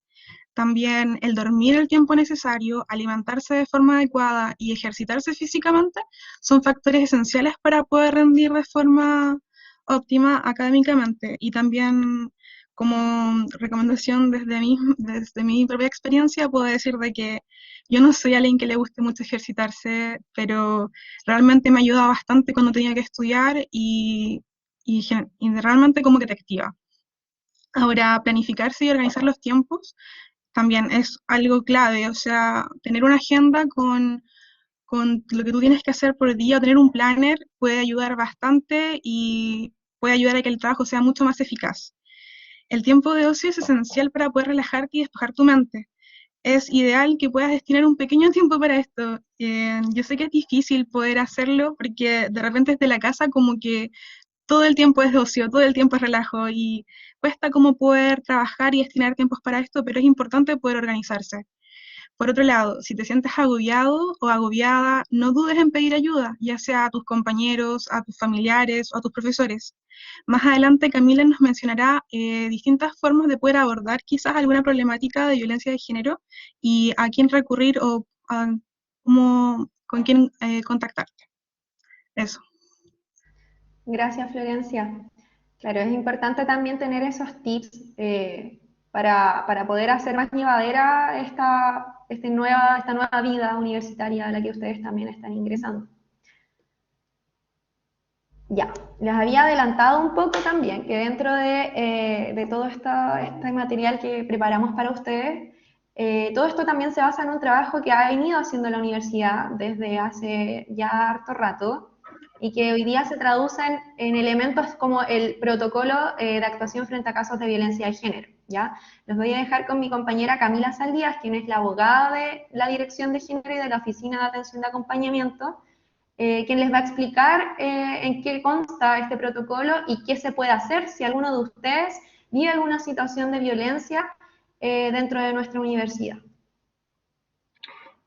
También el dormir el tiempo necesario, alimentarse de forma adecuada y ejercitarse físicamente son factores esenciales para poder rendir de forma óptima académicamente. Y también como recomendación desde mi propia experiencia, puedo decir de que yo no soy alguien que le guste mucho ejercitarse, pero realmente me ayuda bastante cuando tenía que estudiar y realmente como que te activa. Ahora, planificarse y organizar los tiempos también es algo clave, o sea, tener una agenda con lo que tú tienes que hacer por día, o tener un planner puede ayudar bastante y puede ayudar a que el trabajo sea mucho más eficaz. El tiempo de ocio es esencial para poder relajarte y despejar tu mente. Es ideal que puedas destinar un pequeño tiempo para esto. Yo sé que es difícil poder hacerlo porque de repente desde la casa como que todo el tiempo es de ocio, todo el tiempo es relajo y cuesta como poder trabajar y destinar tiempos para esto, pero es importante poder organizarse. Por otro lado, si te sientes agobiado o agobiada, no dudes en pedir ayuda, ya sea a tus compañeros, a tus familiares o a tus profesores. Más adelante Camila nos mencionará distintas formas de poder abordar quizás alguna problemática de violencia de género y a quién recurrir o con quién contactarte. Eso. Gracias, Florencia. Claro, es importante también tener esos tips para poder hacer más llevadera esta nueva vida universitaria a la que ustedes también están ingresando. Ya, les había adelantado un poco también que dentro de todo este material que preparamos para ustedes, todo esto también se basa en un trabajo que ha venido haciendo la universidad desde hace ya harto rato y que hoy día se traducen en elementos como el protocolo de actuación frente a casos de violencia de género, ¿ya? Los voy a dejar con mi compañera Camila Saldías, quien es la abogada de la Dirección de Género y de la Oficina de Atención de Acompañamiento, quien les va a explicar en qué consta este protocolo y qué se puede hacer si alguno de ustedes vive alguna situación de violencia dentro de nuestra universidad.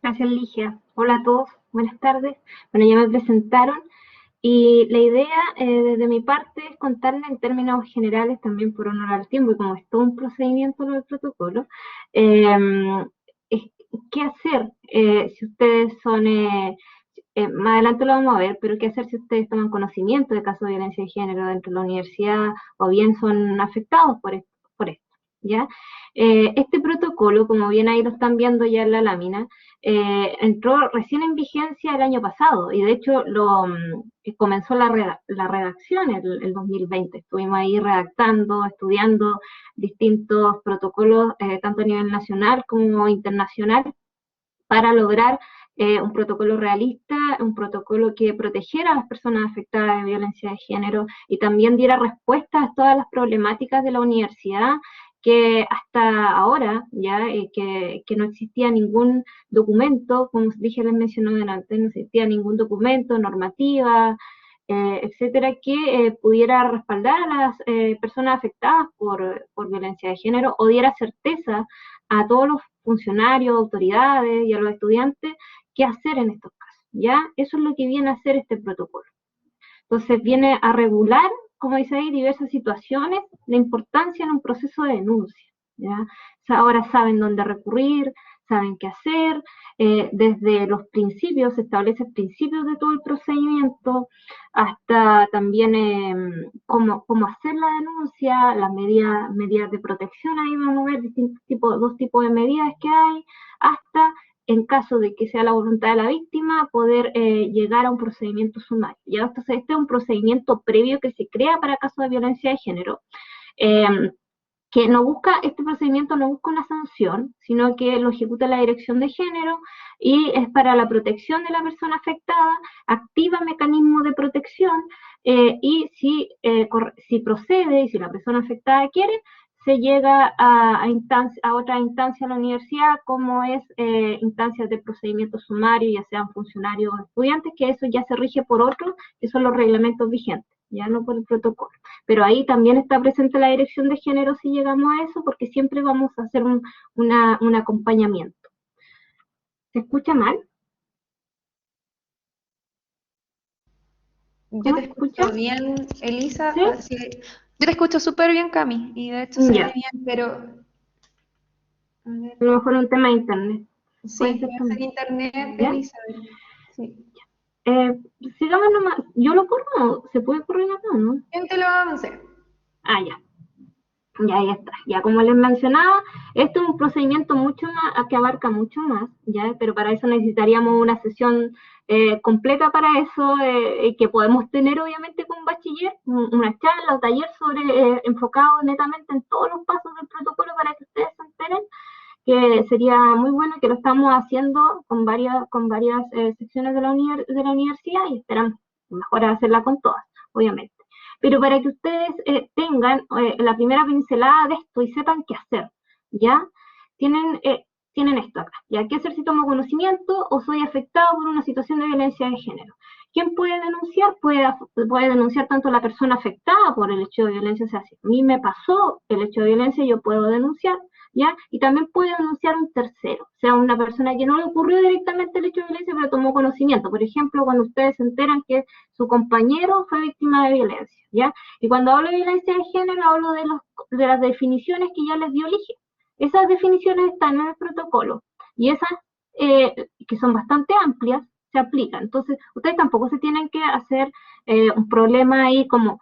Gracias, Ligia. Hola a todos, buenas tardes. Bueno, ya me presentaron y la idea desde mi parte es contarles en términos generales, también por honor al tiempo y como es todo un procedimiento del protocolo, qué hacer si ustedes son más adelante lo vamos a ver, pero qué hacer si ustedes toman conocimiento de casos de violencia de género dentro de la universidad o bien son afectados por esto, ¿ya? Este protocolo, como bien ahí lo están viendo ya en la lámina, entró recién en vigencia el año pasado y de hecho comenzó la redacción el 2020. Estuvimos ahí redactando, estudiando distintos protocolos, tanto a nivel nacional como internacional, para lograr un protocolo realista, un protocolo que protegiera a las personas afectadas de violencia de género y también diera respuesta a todas las problemáticas de la universidad, que hasta ahora ya que no existía ningún documento, como dije, les mencioné delante, no existía ningún documento, normativa, etcétera, que pudiera respaldar a las personas afectadas por violencia de género o diera certeza a todos los funcionarios, autoridades y a los estudiantes qué hacer en estos casos, ¿ya? Eso es lo que viene a hacer este protocolo. Entonces viene a regular, como dice ahí, diversas situaciones de importancia en un proceso de denuncia, ¿ya? O sea, ahora saben dónde recurrir, saben qué hacer, desde los principios, se establecen principios de todo el procedimiento, hasta también cómo hacer la denuncia, las medidas de protección, ahí vamos a ver dos tipos de medidas que hay, hasta en caso de que sea la voluntad de la víctima, poder llegar a un procedimiento sumario. ¿Ya? Entonces, este es un procedimiento previo que se crea para casos de violencia de género, que este procedimiento no busca una sanción, sino que lo ejecuta la Dirección de Género y es para la protección de la persona afectada, activa mecanismos de protección y si procede y si la persona afectada quiere, se llega a otra instancia de la universidad, como es instancias de procedimiento sumario, ya sean funcionarios o estudiantes, que eso ya se rige por otros, que son los reglamentos vigentes, ya no por el protocolo. Pero ahí también está presente la Dirección de Género si llegamos a eso, porque siempre vamos a hacer un acompañamiento. ¿Se escucha mal? Yo te escucho bien, Elisa. ¿Sí? Yo te escucho súper bien, Cami, y de hecho se ve bien, pero... A lo mejor un tema de internet. Sí, puede ser internet, Elisa. Sí. Sigamos nomás. ¿Yo lo corro? ¿Se puede correr acá, no? ¿Quién te lo va a avanzar? Ya. Ya, ahí está. Ya, como les mencionaba, este es un procedimiento que abarca mucho más, ¿ya? Pero para eso necesitaríamos una sesión completa para eso, que podemos tener obviamente con bachiller, una charla o taller enfocado netamente en todos los pasos del protocolo para que ustedes se enteren, que sería muy bueno, que lo estamos haciendo con varias secciones de la universidad y esperamos mejor hacerla con todas, obviamente. Pero para que ustedes tengan la primera pincelada de esto y sepan qué hacer, ¿ya? Tienen esto acá, ¿ya? ¿Qué hacer si tomo conocimiento o soy afectado por una situación de violencia de género? ¿Quién puede denunciar? Puede denunciar tanto la persona afectada por el hecho de violencia, o sea, si a mí me pasó el hecho de violencia, yo puedo denunciar, ¿ya? Y también puede denunciar un tercero, o sea, una persona que no le ocurrió directamente el hecho de violencia, pero tomó conocimiento. Por ejemplo, cuando ustedes se enteran que su compañero fue víctima de violencia, ¿ya? Y cuando hablo de violencia de género, hablo de las definiciones que ya les dio el IGE. Esas definiciones están en el protocolo, y esas, que son bastante amplias, se aplican. Entonces, ustedes tampoco se tienen que hacer un problema ahí como...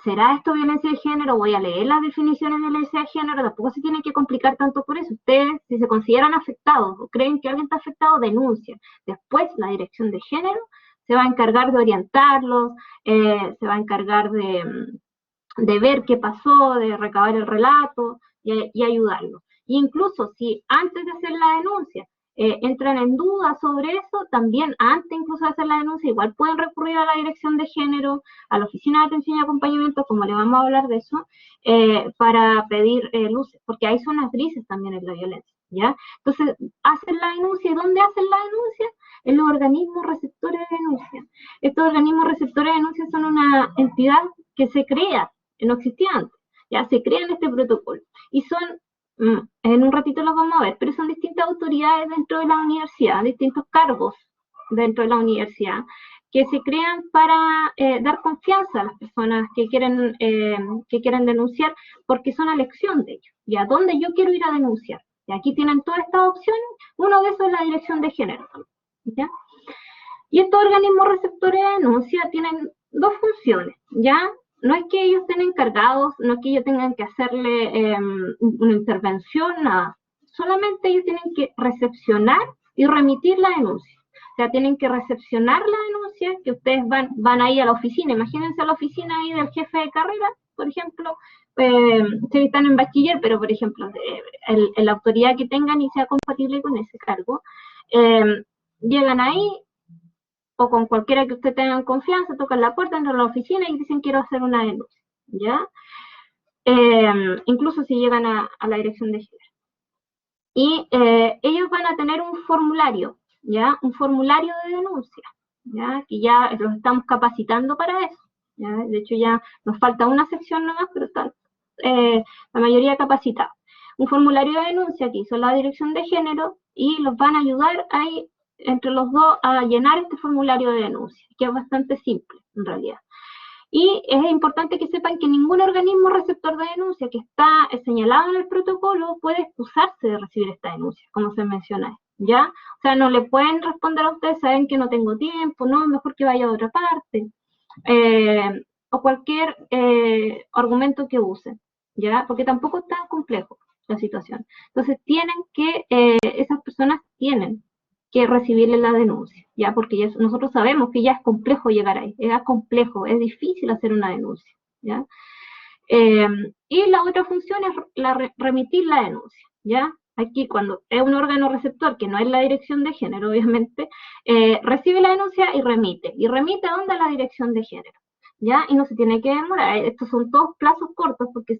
¿será esto violencia de género? Voy a leer las definiciones de violencia de género, tampoco se tiene que complicar tanto por eso. Ustedes, si se consideran afectados o creen que alguien está afectado, denuncian. Después, la Dirección de Género se va a encargar de orientarlos, se va a encargar de ver qué pasó, de recabar el relato y ayudarlos. E incluso si antes de hacer la denuncia entran en duda sobre eso, también antes incluso de hacer la denuncia, igual pueden recurrir a la Dirección de Género, a la Oficina de Atención y Acompañamiento, como le vamos a hablar de eso, para pedir luces, porque hay zonas grises también en la violencia, ¿ya? Entonces, hacen la denuncia, ¿y dónde hacen la denuncia? En los organismos receptores de denuncia. Estos organismos receptores de denuncia son una entidad que se crea, no existía antes, ya se crea en este protocolo, y son en un ratito los vamos a ver, pero son distintas autoridades dentro de la universidad, distintos cargos dentro de la universidad, que se crean para dar confianza a las personas que quieren denunciar, porque son a elección de ellos, y a dónde yo quiero ir a denunciar. Y aquí tienen todas estas opciones, uno de esos es la Dirección de Género, ¿ya? Y estos organismos receptores de denuncia tienen dos funciones, ¿ya? No es que ellos estén encargados, no es que ellos tengan que hacerle una intervención, nada. Solamente ellos tienen que recepcionar y remitir la denuncia. O sea, tienen que recepcionar la denuncia, que ustedes van ahí a la oficina. Imagínense a la oficina ahí del jefe de carrera, por ejemplo, si están en bachiller, pero por ejemplo, la autoridad que tengan y sea compatible con ese cargo, llegan ahí, o con cualquiera que usted tenga confianza, tocan la puerta, entran a la oficina y dicen quiero hacer una denuncia, ¿ya? Incluso si llegan a la dirección de género. Y ellos van a tener un formulario, ¿ya? Un formulario de denuncia, ¿ya? Que ya los estamos capacitando para eso, ¿ya? De hecho ya nos falta una sección nomás, pero están la mayoría capacitados. Un formulario de denuncia que hizo la dirección de género y los van a ayudar ahí entre los dos a llenar este formulario de denuncia, que es bastante simple en realidad. Y es importante que sepan que ningún organismo receptor de denuncia que está señalado en el protocolo puede excusarse de recibir esta denuncia, como se menciona, ¿ya? O sea, no le pueden responder a ustedes, saben que no tengo tiempo, no, mejor que vaya a otra parte, o cualquier argumento que usen, ¿ya? Porque tampoco es tan complejo la situación. Entonces, esas personas tienen que recibirle la denuncia, ¿ya? Porque nosotros sabemos que ya es complejo llegar ahí, es complejo, es difícil hacer una denuncia, ¿ya? Y la otra función es remitir la denuncia, ¿ya? Aquí cuando es un órgano receptor, que no es la dirección de género, obviamente, recibe la denuncia y remite a dónde, a la dirección de género, ¿ya? Y no se tiene que demorar, estos son todos plazos cortos porque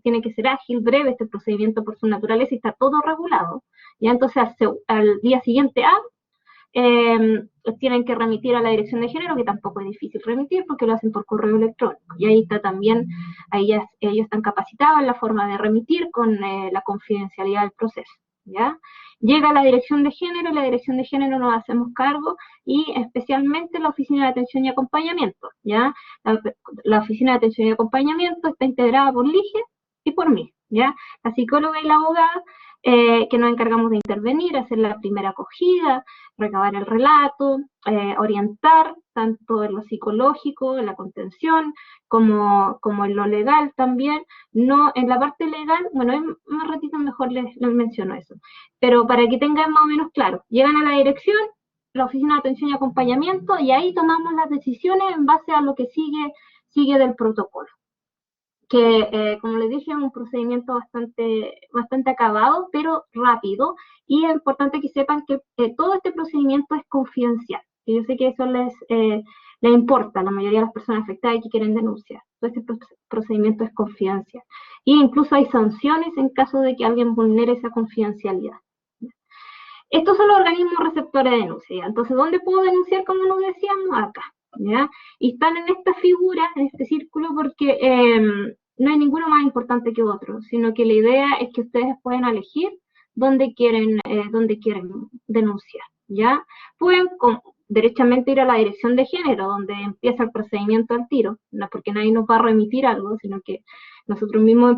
tiene que ser ágil, breve este procedimiento por su naturaleza y está todo regulado, ¿ya? Entonces al día siguiente tienen que remitir a la dirección de género, que tampoco es difícil remitir porque lo hacen por correo electrónico, y ahí está también, ellos están capacitados en la forma de remitir con la confidencialidad del proceso, ¿ya? Llega a la dirección de género, y la dirección de género nos hacemos cargo, y especialmente la oficina de atención y acompañamiento, ¿ya? La oficina de atención y acompañamiento está integrada por Lige y por mí, ¿ya? La psicóloga y la abogada, que nos encargamos de intervenir, hacer la primera acogida, recabar el relato, orientar tanto en lo psicológico, en la contención, como en lo legal también. No, en la parte legal, bueno, más ratito mejor les menciono eso, pero para que tengan más o menos claro, llegan a la dirección, la oficina de atención y acompañamiento, y ahí tomamos las decisiones en base a lo que sigue del protocolo, que como les dije es un procedimiento bastante acabado, pero rápido, y es importante que sepan que todo este procedimiento es confidencial, y yo sé que eso les importa a la mayoría de las personas afectadas y que quieren denunciar. Todo este procedimiento es confidencial, e incluso hay sanciones en caso de que alguien vulnere esa confidencialidad. Estos son los organismos receptores de denuncia, ¿ya? Entonces, ¿dónde puedo denunciar, como nos decíamos? Acá, ¿ya? Y están en esta figura, en este círculo, porque no hay ninguno más importante que otro, sino que la idea es que ustedes pueden elegir dónde quieren denunciar, ¿ya? Pueden derechamente ir a la dirección de género, donde empieza el procedimiento al tiro, no porque nadie nos va a remitir algo, sino que nosotros mismos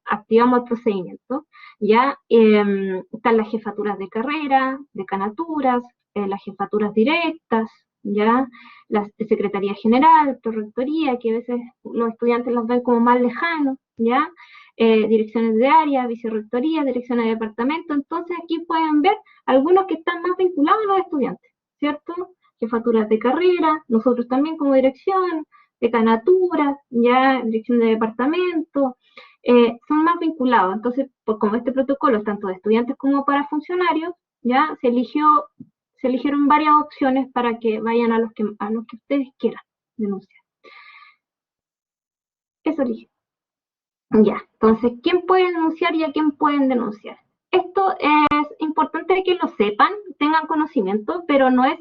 activamos el procedimiento, ¿ya? Están las jefaturas de carrera, decanaturas, las jefaturas directas, ¿ya? La Secretaría General, Prorrectoría, que a veces los estudiantes los ven como más lejanos, ¿ya? Direcciones de área, vicerrectoría, direcciones de departamento. Entonces aquí pueden ver algunos que están más vinculados a los estudiantes, ¿cierto? Jefaturas de carrera, nosotros también como dirección, decanaturas, ya, dirección de departamento, son más vinculados. Entonces, pues como este protocolo es tanto de estudiantes como para funcionarios, ya se eligieron varias opciones para que vayan a los que ustedes quieran denunciar. Eso elige. Ya, entonces, ¿quién puede denunciar y a quién pueden denunciar? Esto es importante que lo sepan, tengan conocimiento, pero no es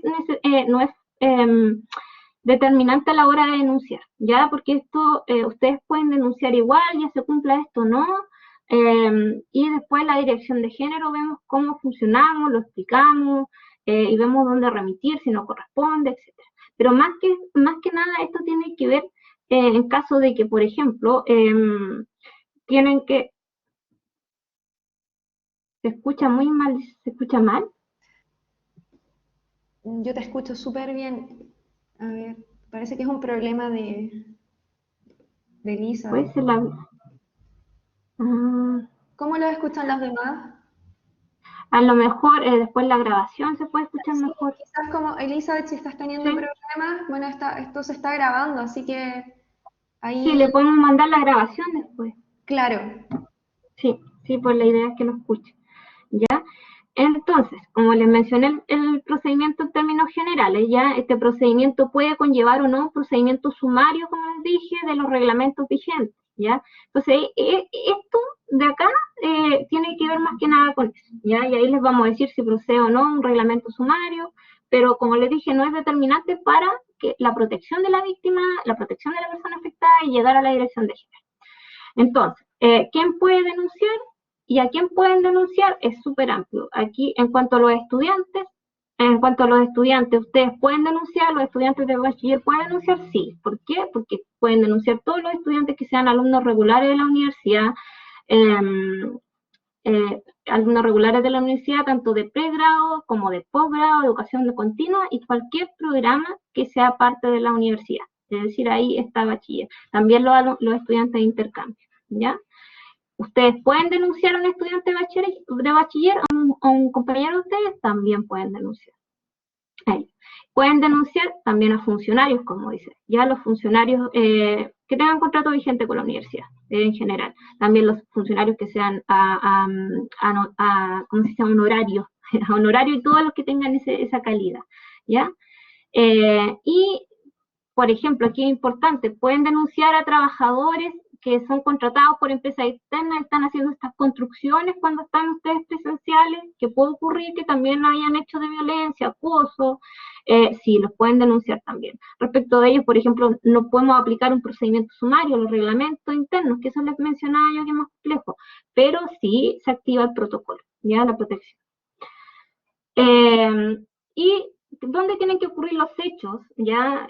determinante a la hora de denunciar, ¿ya? Porque esto, ustedes pueden denunciar igual, ya se cumpla esto o no, y después la dirección de género vemos cómo funcionamos, lo explicamos, y vemos dónde remitir, si no corresponde, etc. Pero más que nada esto tiene que ver en caso de que, por ejemplo, tienen que... ¿Se escucha muy mal? ¿Se escucha mal? Yo te escucho súper bien. A ver, parece que es un problema de Lisa. Puede ser ¿Cómo lo escuchan los demás? a lo mejor después la grabación se puede escuchar Sí, mejor. quizás como Elizabeth, si estás teniendo Sí, problemas, bueno, esto se está grabando, así que sí, le ahí, podemos mandar la grabación después. claro. Sí, sí, pues la idea es que lo escuche. ¿Ya? Entonces, como les mencioné el procedimiento en términos generales, ya este procedimiento puede conllevar o no un procedimiento sumario, como les dije, de los reglamentos vigentes, ¿ya? Entonces, esto de acá tiene que ver más que nada con eso, ¿ya? Y ahí les vamos a decir si procede o no un reglamento sumario, pero como les dije, no es determinante para que la protección de la víctima, la protección de la persona afectada y llegar a la dirección de género. Entonces, ¿quién puede denunciar? ¿Y a quién pueden denunciar? Es súper amplio. Aquí, en cuanto a los estudiantes, ¿ustedes pueden denunciar? ¿Los estudiantes de bachiller pueden denunciar? Sí. ¿Por qué? Porque pueden denunciar todos los estudiantes que sean alumnos regulares de la universidad, tanto de pregrado como de posgrado, educación continua y cualquier programa que sea parte de la universidad. Es decir, ahí está bachiller. También los estudiantes de intercambio, ¿ya? Ustedes pueden denunciar a un estudiante de bachiller a un compañero de ustedes, también pueden denunciar. Pueden denunciar también a funcionarios, como dice, ya los funcionarios que tengan contrato vigente con la universidad, en general. También los funcionarios que sean ¿cómo se llama? Honorarios, honorario y todos los que tengan esa calidad, ¿ya? Y, por ejemplo, aquí es importante, pueden denunciar a trabajadores que son contratados por empresas externas, están haciendo estas construcciones cuando están ustedes presenciales, que puede ocurrir que también hayan hechos de violencia, acoso, sí, los pueden denunciar también. Respecto de ellos, por ejemplo, no podemos aplicar un procedimiento sumario, los reglamentos internos, que eso les mencionaba yo que es más complejo, pero sí se activa el protocolo, ya la protección. ¿Y dónde tienen que ocurrir los hechos? Ya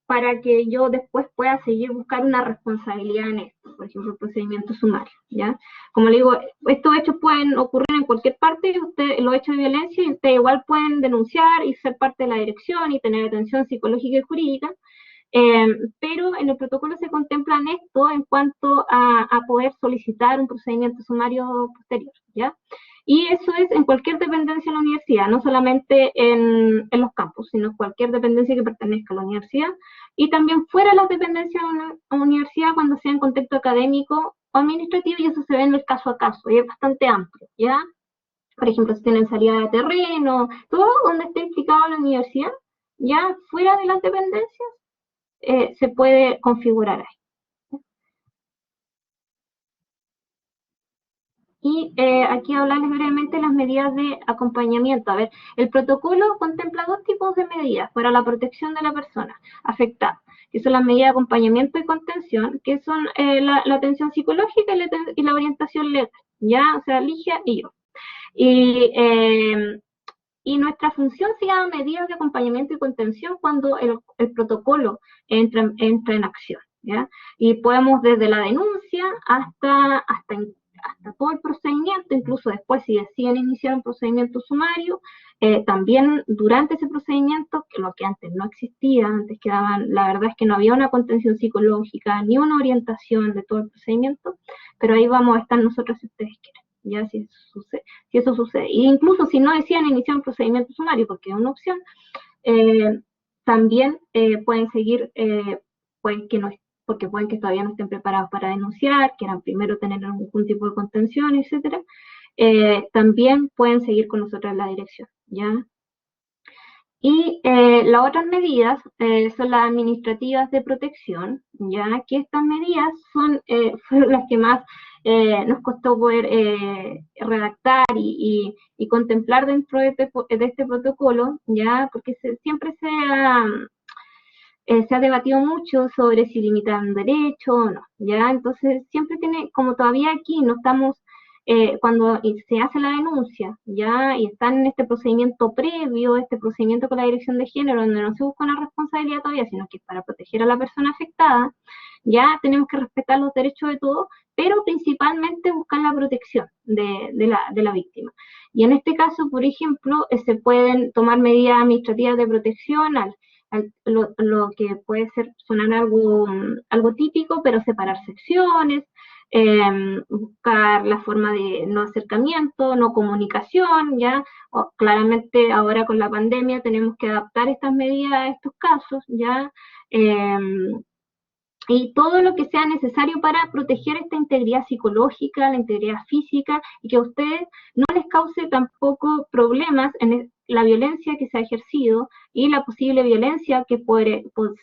para que yo después pueda seguir buscar una responsabilidad en esto, por ejemplo, el procedimiento sumario, ¿ya? Como le digo, estos hechos pueden ocurrir en cualquier parte, los hechos de violencia, y ustedes igual pueden denunciar y ser parte de la dirección y tener atención psicológica y jurídica, pero en el protocolo se contemplan esto en cuanto a poder solicitar un procedimiento sumario posterior, ¿ya? Y eso es en cualquier dependencia de la universidad, no solamente en los campus, sino cualquier dependencia que pertenezca a la universidad, y también fuera de las dependencias de la universidad cuando sea en contexto académico o administrativo, y eso se ve en el caso a caso, y es bastante amplio, ¿ya? Por ejemplo, si tienen salida de terreno, todo donde esté implicado la universidad, ya fuera de las dependencias, se puede configurar ahí. Y aquí hablarles brevemente de las medidas de acompañamiento. A ver, el protocolo contempla dos tipos de medidas para la protección de la persona afectada, que son las medidas de acompañamiento y contención, que son la atención psicológica y la orientación legal, ya, o sea, Ligia y yo. Y nuestra función se llama medidas de acompañamiento y contención cuando el protocolo entra en acción, ¿ya? Y podemos desde la denuncia hasta todo el procedimiento, incluso después si deciden iniciar un procedimiento sumario, también durante ese procedimiento, que lo que antes no existía, la verdad es que no había una contención psicológica ni una orientación de todo el procedimiento, pero ahí vamos a estar nosotros si ustedes quieren. Ya si eso sucede. E incluso si no decían iniciar un procedimiento sumario, porque es una opción, también pueden seguir, porque pueden que todavía no estén preparados para denunciar, quieran primero tener algún tipo de contención, etcétera. También pueden seguir con nosotros en la dirección, ¿ya? Y las otras medidas son las administrativas de protección, ya que estas medidas fueron las que más nos costó poder redactar y contemplar dentro de este protocolo, ya porque siempre se ha debatido mucho sobre si limitan derecho o no, ya, entonces siempre tiene, como todavía aquí no estamos, cuando se hace la denuncia, ya, y están en este procedimiento previo, este procedimiento con la dirección de género, donde no se busca una responsabilidad todavía, sino que es para proteger a la persona afectada, ya tenemos que respetar los derechos de todos, pero principalmente buscar la protección de la víctima. Y en este caso, por ejemplo, se pueden tomar medidas administrativas de protección lo que puede sonar algo típico, pero separar secciones, buscar la forma de no acercamiento, no comunicación, ¿ya? Claramente ahora con la pandemia tenemos que adaptar estas medidas a estos casos, ¿ya? Y todo lo que sea necesario para proteger esta integridad psicológica, la integridad física, y que a ustedes no les cause tampoco problemas en la violencia que se ha ejercido y la posible violencia que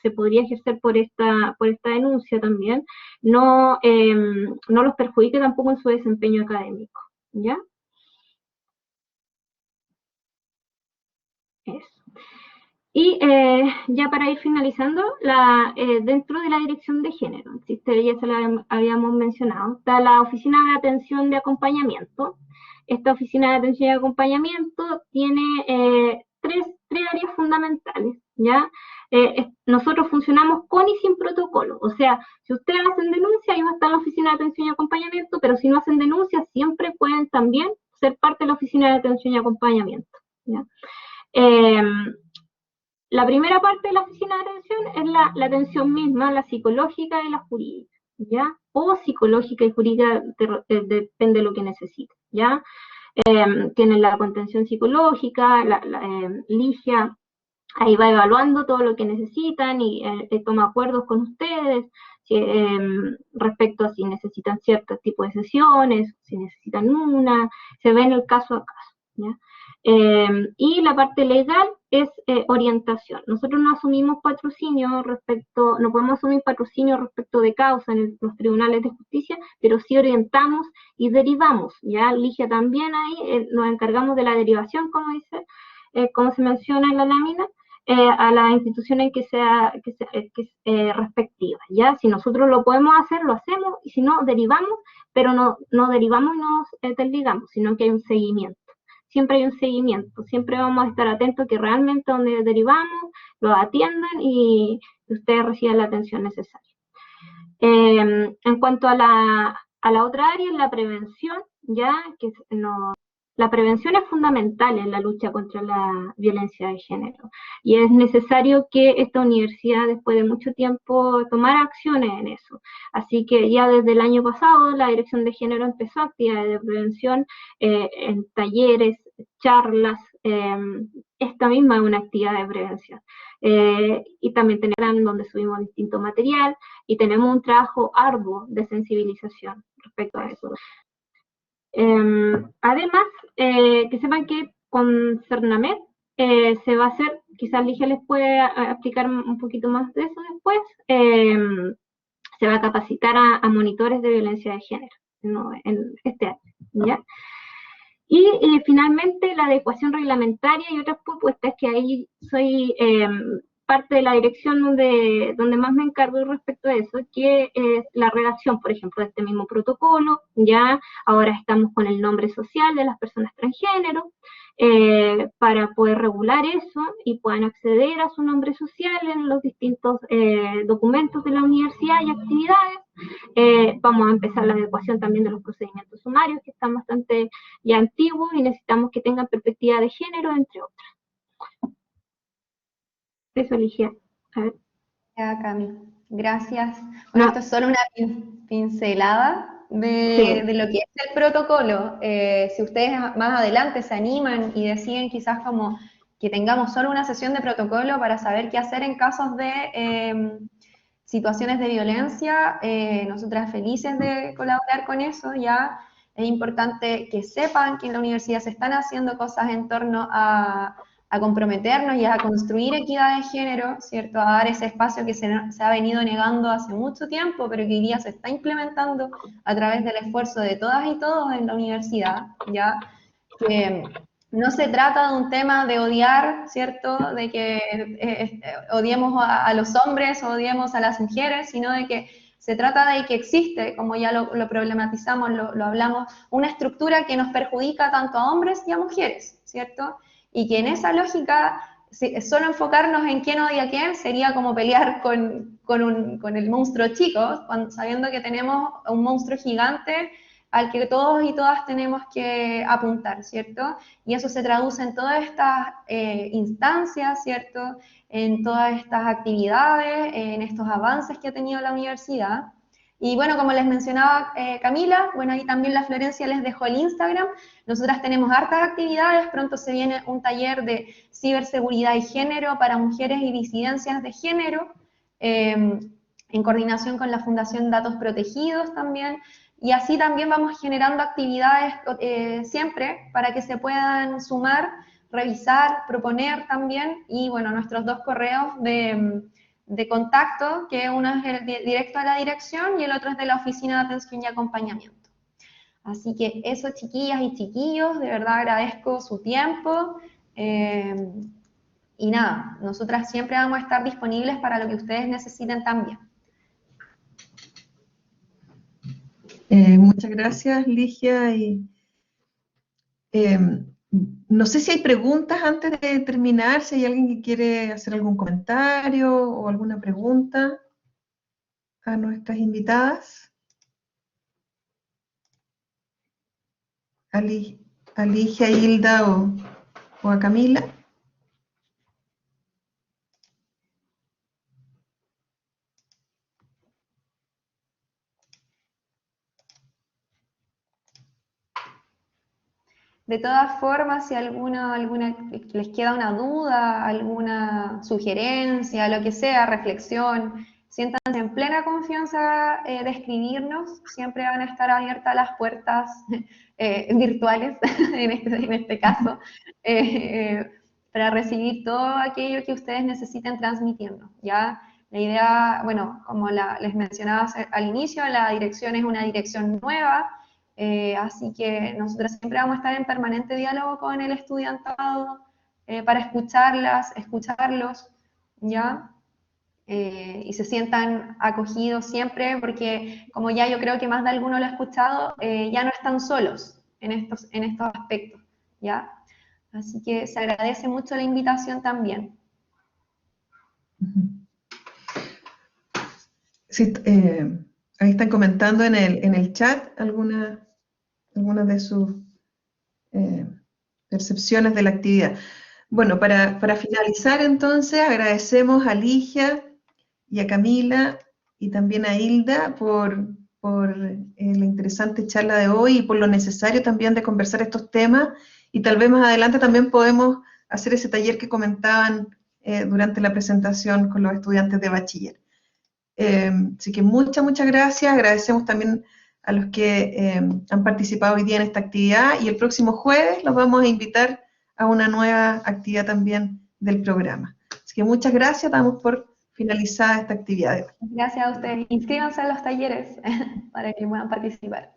se podría ejercer por esta denuncia también, no los perjudique tampoco en su desempeño académico, ¿ya? Eso. Y ya para ir finalizando, dentro de la dirección de género, ya se la habíamos mencionado, está la Oficina de Atención de Acompañamiento. Esta Oficina de Atención y Acompañamiento tiene tres áreas fundamentales, ¿ya? Nosotros funcionamos con y sin protocolo, o sea, si ustedes hacen denuncia, ahí va a estar la Oficina de Atención y Acompañamiento, pero si no hacen denuncia, siempre pueden también ser parte de la Oficina de Atención y Acompañamiento, ¿ya? La primera parte de la oficina de atención es la atención misma, la psicológica y la jurídica, ¿ya? O psicológica y jurídica, depende de lo que necesiten, ¿ya? Tienen la contención psicológica, Ligia ahí va evaluando todo lo que necesitan y toma acuerdos con ustedes respecto a si necesitan cierto tipo de sesiones, si necesitan una, se ve en el caso a caso, ¿ya? Y la parte legal es orientación. Nosotros no asumimos patrocinio no podemos asumir patrocinio respecto de causa en los tribunales de justicia, pero sí orientamos y derivamos, ¿ya? Ligia también ahí, nos encargamos de la derivación, como se menciona en la lámina, a la institución en que sea respectiva, ¿ya? Si nosotros lo podemos hacer, lo hacemos, y si no, derivamos, pero no derivamos y nos desligamos, sino que hay un seguimiento. Siempre hay un seguimiento, siempre vamos a estar atentos que realmente donde derivamos, lo atiendan y ustedes reciban la atención necesaria. En cuanto a la otra área, la prevención, ya que la prevención es fundamental en la lucha contra la violencia de género y es necesario que esta universidad, después de mucho tiempo, tomara acciones en eso. Así que ya desde el año pasado la Dirección de Género empezó actividades de prevención en talleres, charlas, esta misma es una actividad de prevención. Y también tenemos donde subimos distinto material y tenemos un trabajo arduo de sensibilización respecto a eso. Además, que sepan que con Cernamed se va a hacer, quizás Ligia les puede explicar un poquito más de eso después, se va a capacitar a monitores de violencia de género, ¿no? En este año, ¿ya? Y finalmente la adecuación reglamentaria y otras propuestas que ahí soy parte de la dirección donde más me encargo respecto a eso, que es la redacción, por ejemplo, de este mismo protocolo. Ya ahora estamos con el nombre social de las personas transgénero, para poder regular eso y puedan acceder a su nombre social en los distintos documentos de la universidad y actividades. Vamos a empezar la adecuación también de los procedimientos sumarios, que están bastante ya antiguos y necesitamos que tengan perspectiva de género, entre otras. Eso, Ligia. A ver. Ya, Cami. Gracias. Bueno, esto es solo una pincelada de lo que es el protocolo. Si ustedes más adelante se animan y deciden quizás como que tengamos solo una sesión de protocolo para saber qué hacer en casos de situaciones de violencia, nosotras felices de colaborar con eso. Ya es importante que sepan que en la universidad se están haciendo cosas en torno a comprometernos y a construir equidad de género, ¿cierto? A dar ese espacio que se ha venido negando hace mucho tiempo, pero que hoy día se está implementando a través del esfuerzo de todas y todos en la universidad, ¿ya? Que no se trata de un tema de odiar, ¿cierto? De que odiemos a los hombres o odiemos a las mujeres, sino de que se trata de que existe, como ya lo problematizamos, lo hablamos, una estructura que nos perjudica tanto a hombres y a mujeres, ¿cierto? Y que en esa lógica, solo enfocarnos en quién odia a quién sería como pelear con el monstruo chico, sabiendo que tenemos un monstruo gigante al que todos y todas tenemos que apuntar, ¿cierto? Y eso se traduce en todas estas instancias, ¿cierto? En todas estas actividades, en estos avances que ha tenido la universidad. Y bueno, como les mencionaba Camila, bueno, ahí también la Florencia les dejó el Instagram. Nosotras tenemos hartas actividades, pronto se viene un taller de ciberseguridad y género para mujeres y disidencias de género, en coordinación con la Fundación Datos Protegidos también, y así también vamos generando actividades siempre para que se puedan sumar, revisar, proponer también, y bueno, nuestros 2 correos de contacto, que uno es el directo a la dirección y el otro es de la Oficina de Atención y Acompañamiento. Así que eso, chiquillas y chiquillos, de verdad agradezco su tiempo, y nada, nosotras siempre vamos a estar disponibles para lo que ustedes necesiten también. Muchas gracias, Ligia. Y, no sé si hay preguntas antes de terminar, si hay alguien que quiere hacer algún comentario o alguna pregunta a nuestras invitadas. A Ligia, Hilda o a Camila. De todas formas, si alguna les queda una duda, alguna sugerencia, lo que sea, reflexión, siéntanse en plena confianza de escribirnos, siempre van a estar abiertas las puertas virtuales, en este caso, para recibir todo aquello que ustedes necesiten transmitirnos, ¿ya? La idea, bueno, como les mencionaba al inicio, la dirección es una dirección nueva, así que nosotros siempre vamos a estar en permanente diálogo con el estudiantado para escucharlos, ¿ya? Y se sientan acogidos siempre, porque como ya yo creo que más de alguno lo ha escuchado, ya no están solos en estos aspectos, ¿ya? Así que se agradece mucho la invitación también. Sí, ahí están comentando en el chat algunas de sus percepciones de la actividad. Bueno, para finalizar entonces, agradecemos a Ligia y a Camila y también a Hilda por la interesante charla de hoy y por lo necesario también de conversar estos temas, y tal vez más adelante también podemos hacer ese taller que comentaban durante la presentación con los estudiantes de bachiller. Así que muchas gracias. Agradecemos también a los que han participado hoy día en esta actividad, y el próximo jueves los vamos a invitar a una nueva actividad también del programa. Así que muchas gracias, damos por finalizada esta actividad de hoy. Gracias a ustedes. Inscríbanse a los talleres para que puedan participar.